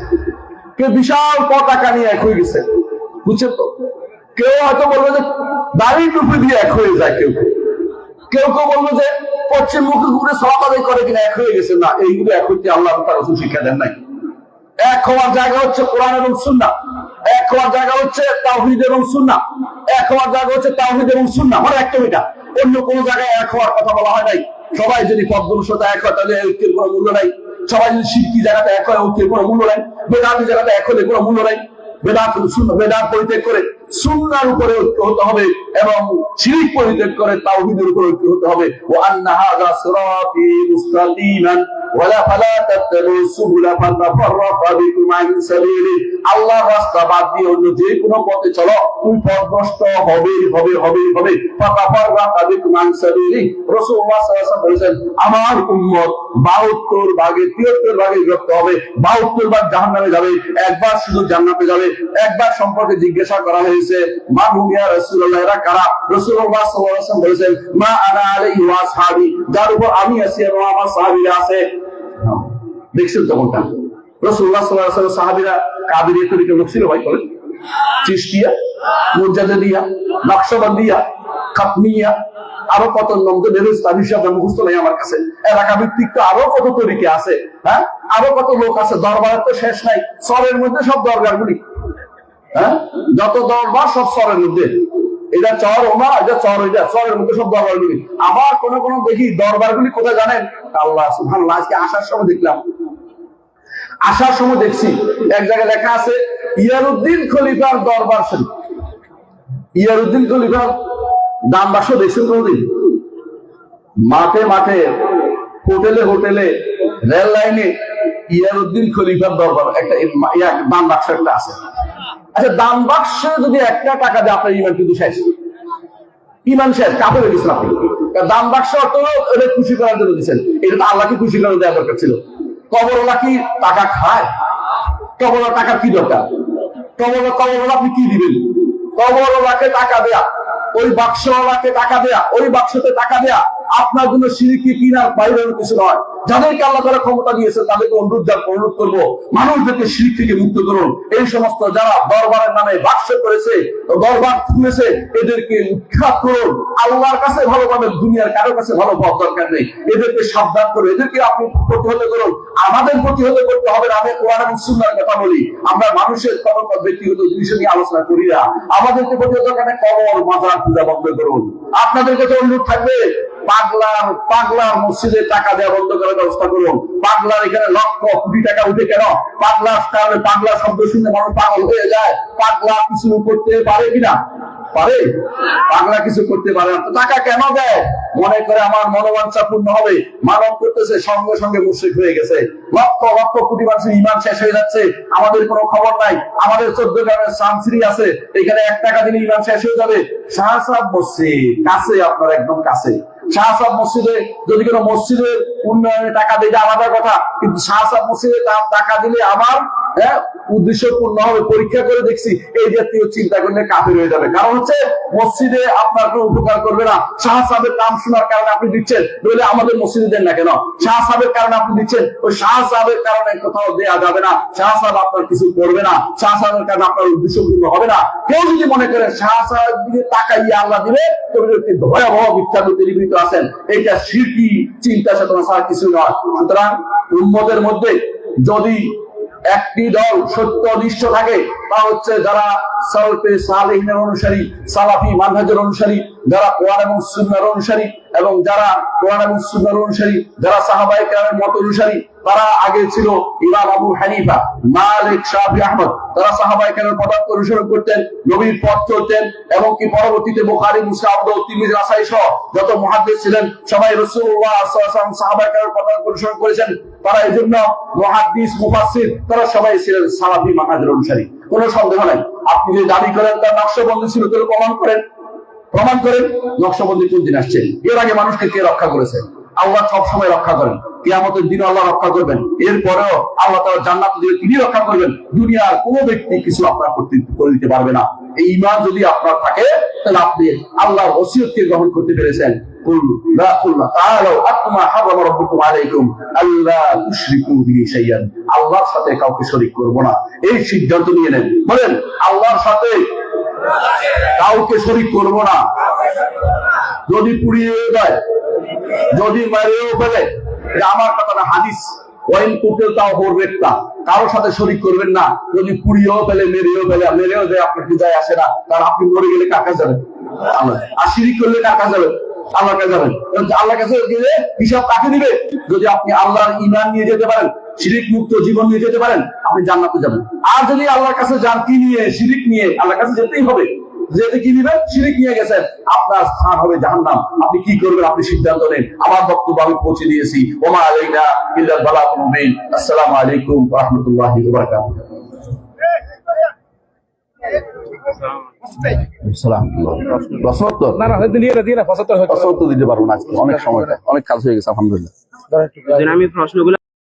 কেউ বিশাল পতাকা নিয়ে এক হয়ে গেছে, বুঝছেন তো? কেউ হয়তো বলবে যে দাড়ি টুপি দিয়ে এক হয়ে যায়, কেউ বলবে যে পশ্চিম মুখে ঘুরে সালাত আদায় করে কিনা এক হয়ে গেছে। না, এইগুলো এক হইতে আল্লাহ তার রাসূল শিক্ষা দেন নাই। এক হওয়ার জায়গা হচ্ছে কোরআন এবং সুন্নাহ, এক হওয়ার জায়গা হচ্ছে তাওহীদ এবং সুন্নাহ, এক হওয়ার জায়গা হচ্ছে তাওহীদ এবং সুন্নাহ, মানে একটা মিটা। অন্য কোন জায়গায় এক হওয়ার কথা বলা হয় নাই। সবাই যদি পথভ্রষ্টতা এক হয়, তাহলে ঐক্যের কোনো মূল্য নাই। সবাই যদি শিরকি জায়গাতে এক হয়, ঐক্যের কোনো মূল্য নাই। বেদাতি জায়গাতে এক হলে কোনো মূল্য নাই। বেদাত পরিত্যাগ করে সুন্নাহর উপরে ঐক্য হতে হবে, এবং শিরক পরিত্যাগ করে তাওহীদের উপরে ঐক্য হতে হবে। ওয়া আন্না হাযা সিরাতী মুস্তাকিমান ওয়ালা ফালা তাত্তাবিউ সুবুলা ফাতাফাররাকা বিকুম আন সাবিলি। আল্লাহর রাস্তা বাদ দিয়ে অন্য যে কোনো পথে চলো, তুমি পথভ্রষ্ট হবে। ফাতাফাররাকা বিকুম আন সাবিলি। রাসূলুল্লাহ সাল্লাল্লাহু আলাইহি ওয়াসাল্লাম বলেছেন, আমার উম্মত 72 ভাগে 73 ভাগে বিভক্ত হবে। 72 ভাগ জাহান্নামে যাবে, একবার শুধু জান্নাতে যাবে। একবার সম্পর্কে জিজ্ঞাসা করা হয়েছে, মা হুম ইয়া রাসূলুল্লাহ, এরা কারা? রাসূলুল্লাহ সাল্লাল্লাহু আলাইহি ওয়াসাল্লাম বলেছেন, মা আনা আলাইহি ওয়া আসহাবি, যার উপর আমি আছি এবং আমার সাহাবীরা আছে। দেখছেন তো কোনটা? রাসূলুল্লাহ সাল্লাল্লাহু আলাইহি ওয়াসাল্লাম সাহাবীরা কাদেরিয়া তরিকার লোক ছিল ভাই, বলেন? চিশতিয়া, মুজাদ্দিদিয়া, নকশবন্দিয়া, খাতমিয়া, আরো কত নম্বর মুখস্থ নেই আমার কাছে। এলাকা ভিত্তিক তো আরো কত তরিকা আছে, হ্যাঁ, আরো কত লোক আছে। দরবারের তো শেষ নাই। সরের মধ্যে সব দরবার গুলি, হ্যাঁ, যত দরবার সব সরের মধ্যে। এটা চর ওমা, এটা চর, এটা চরের মধ্যে সব দরবার গুলি। আবার কোন দেখি দরবার গুলি কোথায় জানেন? আল্লাহ সুবহানাল্লাহ। আজকে আসার সময় দেখছি এক জায়গায় লেখা আছে ইয়ারউদ্দিন খলিফার দরবার শরীফ। ইয়ারউদ্দিন খলিফার দাম বাক্স দেখছেন কোনদিন? মাঠে, হোটেলে, রেল লাইনে ইয়ারউদ্দিন খলিফার দরবার একটা দাম বাক্স একটা আছে। আচ্ছা, দাম বাক্সে যদি একটা টাকা দেয়, আপনার ইমান কিন্তু শেষ। ইমান শেষ, কাপড় হয়ে গেছেন আপনি। দাম বাক্স অর্থ এটা খুশি করার জন্য দিচ্ছেন। এটা তো আল্লাহকে খুশি করার দেওয়া দরকার ছিল। কবরওয়ালা কি টাকা খায়? কবরওয়ালা টাকার কি দরকার? কবরওয়ালা আপনি কি দিবেন? কবরওয়ালাকে টাকা দেয়া, ওই বাক্সওয়ালাকে টাকা দেয়া, ওই বাক্সতে টাকা দেয়া, আপনার জন্য শিরকি কিনার বাইরের কিছু নয়। যাদেরকে আল্লাহ তাআলা ক্ষমতা দিয়েছে তাদেরকে অনুরোধ করব, মানুষদেরকে শিরক থেকে মুক্ত করুন। এই সমস্ত যারা দরবারের নামে বাক্স করেছে, দরবার খুলেছে, এদেরকে উৎখাত করুন। আল্লাহর কাছে ভালো পাবেন, দুনিয়ার কারোর কাছে ভালো পাওয়ার দরকার নেই। এদেরকে সাবধান করুন, এদেরকে আপনি প্রতিহত করুন। আমাদের প্রতিহত করতে হবে না। আমি কোরআন এবং সুন্নাহর কথা বলি, আমরা মানুষের কোনো ব্যক্তিগত জিনিস নিয়ে আলোচনা করি না। আমাদেরকে প্রতিহত করতে কবর মাজার পূজা বন্ধ করুন। আপনাদেরকে তো অনুরোধ থাকবে, পাগলার মসজিদে টাকা দেওয়া বন্ধ করার ব্যবস্থা করুন। পাগলার এখানে লক্ষ কোটি টাকা উঠে কেন? পাগলার কারণে, পাগলা শব্দ শুনে মানুষ পাগল হয়ে যায়। পাগলা কিছু করতে পারে কিনা? পারে? পাগলা কিছু করতে পারে না। টাকা কেন দেয়? মনে করে আমার মনোবাঞ্ছা পূর্ণ হবে। মানব করতেছে, সঙ্গে সঙ্গে মুশরিক হয়ে গেছে। লক্ষ লক্ষ কোটি মানুষের ঈমান শেষ হয়ে যাচ্ছে, আমাদের কোনো খবর নাই। আমাদের 14 গ্রামের সামসিরি আছে, এখানে 1 টাকা দিলে ঈমান শেষ হয়ে যাবে। শাহসাব মসজিদ কাছে, আপনার একদম কাছে। শাহসাব মসজিদে যদি কোনো মসজিদের উন্নয়নে টাকা দিলে আলাদা কথা, কিন্তু শাহসাব মসজিদে টাকা দিলে আমার উদ্দেশ্য পূর্ণ হবে। পরীক্ষা করে দেখছি, এই জাতীয় চিন্তা করলে কাফের হয়ে যাবে। কারণ হচ্ছে মসজিদে আপনার কোনো উপকার করবে না। শাহ সাহেবের নাম শোনার কারণে আপনি দিচ্ছেন, নইলে আমাদের মসজিদে দেন না কেন? শাহ সাহেবের কারণে আপনি দিচ্ছেন, ওই শাহ সাহেবের কারণে কোথাও দেয়া যাবে না। শাহ সাহেব আপনার কিছু করবে না, শাহ সাহেবের কারণে আপনার উদ্দেশ্য পূর্ণ হবে না। কেউ যদি মনে করেন শাহ সাহেব দিকে তাকাইয়া আল্লাহ দিবে, তবে ভয়াবহ মিথ্যাতে নিবৃত আছেন। এইটা শিরকি চিন্তা চেতনা ছাড়া কিছু নয়। সুতরাং উম্মতের মধ্যে যদি একটি দল সত্যনিষ্ঠ থাকে, তা হচ্ছে যারা সালফে সালেহিনের অনুসারী, সালাফি মানহাজের অনুসারী, যারা কোরআন এবং সুন্নাহর অনুসারী, এবং যারা কোরআন এবং সুন্নাহর অনুসারী, যারা সাহাবায়ে কেরামের মত অনুসারী। তারা আগে ছিল ইমাম আবু হানিফা, মালিক, শাফি, আহমদ। তারা সাহাবায়ে কেরামের পথ অনুসরণ করতেন, নবীর পথ চলতেন, এবং কি পরবর্তীতে বুখারী, মুসলিম, আবু দাউদ, তিরমিজি, নাসাঈ সহ যত মুহাদ্দিস ছিলেন সবাই রাসূলুল্লাহ সাল্লাল্লাহু আলাইহি ওয়াসাল্লাম সাহাবায়ে কেরামের পথ অনুসরণ করেছেন। তারা এজন্য মুহাদ্দিস, মুফাসসির, তারা সবাই ছিলেন সালাফি মানহাজের অনুসারী। কোনো সন্দেহ নাই। আপনি যদি দাবি করেন তার নকশবন্দি ছিল, তাহলে প্রমাণ করেন নকশবন্দি কোন দিন আসছে? এর আগে মানুষকে কে রক্ষা করেছে? আল্লাহ সব সময় রক্ষা করেন। কিয়ামতের দিন আল্লাহ রক্ষা করবেন। এরপরেও আল্লাহ তাআলা জান্নাত দিয়ে তিনি রক্ষা করবেন। দুনিয়ার কোনো ব্যক্তি কিছু আপনার করে দিতে পারবে না। এই ঈমান যদি আপনার থাকে, তাহলে আপনি আল্লাহর ওসিয়তকে গ্রহণ করতে পেরেছেন। আল্লাহর সাথে কাউকে শরীক করব না, এই সিদ্ধান্ত নিয়ে নেন। বলেন, আল্লাহর সাথে কাউকে শরীক করব না। যদি পুড়িয়ে দেয়, যদি মারিয়েও ফেলে, এটা আমার কথা না, হাদিস। কারোর সাথে শরীক করবেন না। যদি পুড়িয়েও ফেলে, মেরেও দেয়, আপনার কি যায় আসে না। কারণ আপনি মরে গেলে কার কাছে যাবেন? আর শিরিক করলে কার কাছে যাবেন? আল্লাহর কাছে যাবেন। আল্লাহর কাছে গেলে হিসাব কাকে দিবে? যদি আপনি আল্লাহর ঈমান নিয়ে যেতে পারেন, শিরিক মুক্ত জীবন নিয়ে যেতে পারেন, আপনি জান্নাতে যাবেন। আর যদি আল্লাহর কাছে যান কি নিয়ে? শিরিক নিয়ে। আল্লাহর কাছে যেতেই হবে। যেতে কি নিবেন? শিরিক নিয়ে গেছেন, আপনার স্থান হবে জাহান্নাম। আপনি কি করবেন? আপনি সিদ্ধান্ত নেন। আমার বক্তব্য আমি পৌঁছে দিয়েছি। ওমা আলাইনা ইল্লাল বালাগুল মুবিন। আসসালামু আলাইকুম ওয়া রাহমাতুল্লাহি ওয়া বারাকাতুহু। প্রশ্ন দিতে পারবো না আজকে, অনেক সময়, অনেক কাজ হয়ে গেছে আলহামদুলিল্লাহ। আমি প্রশ্নগুলো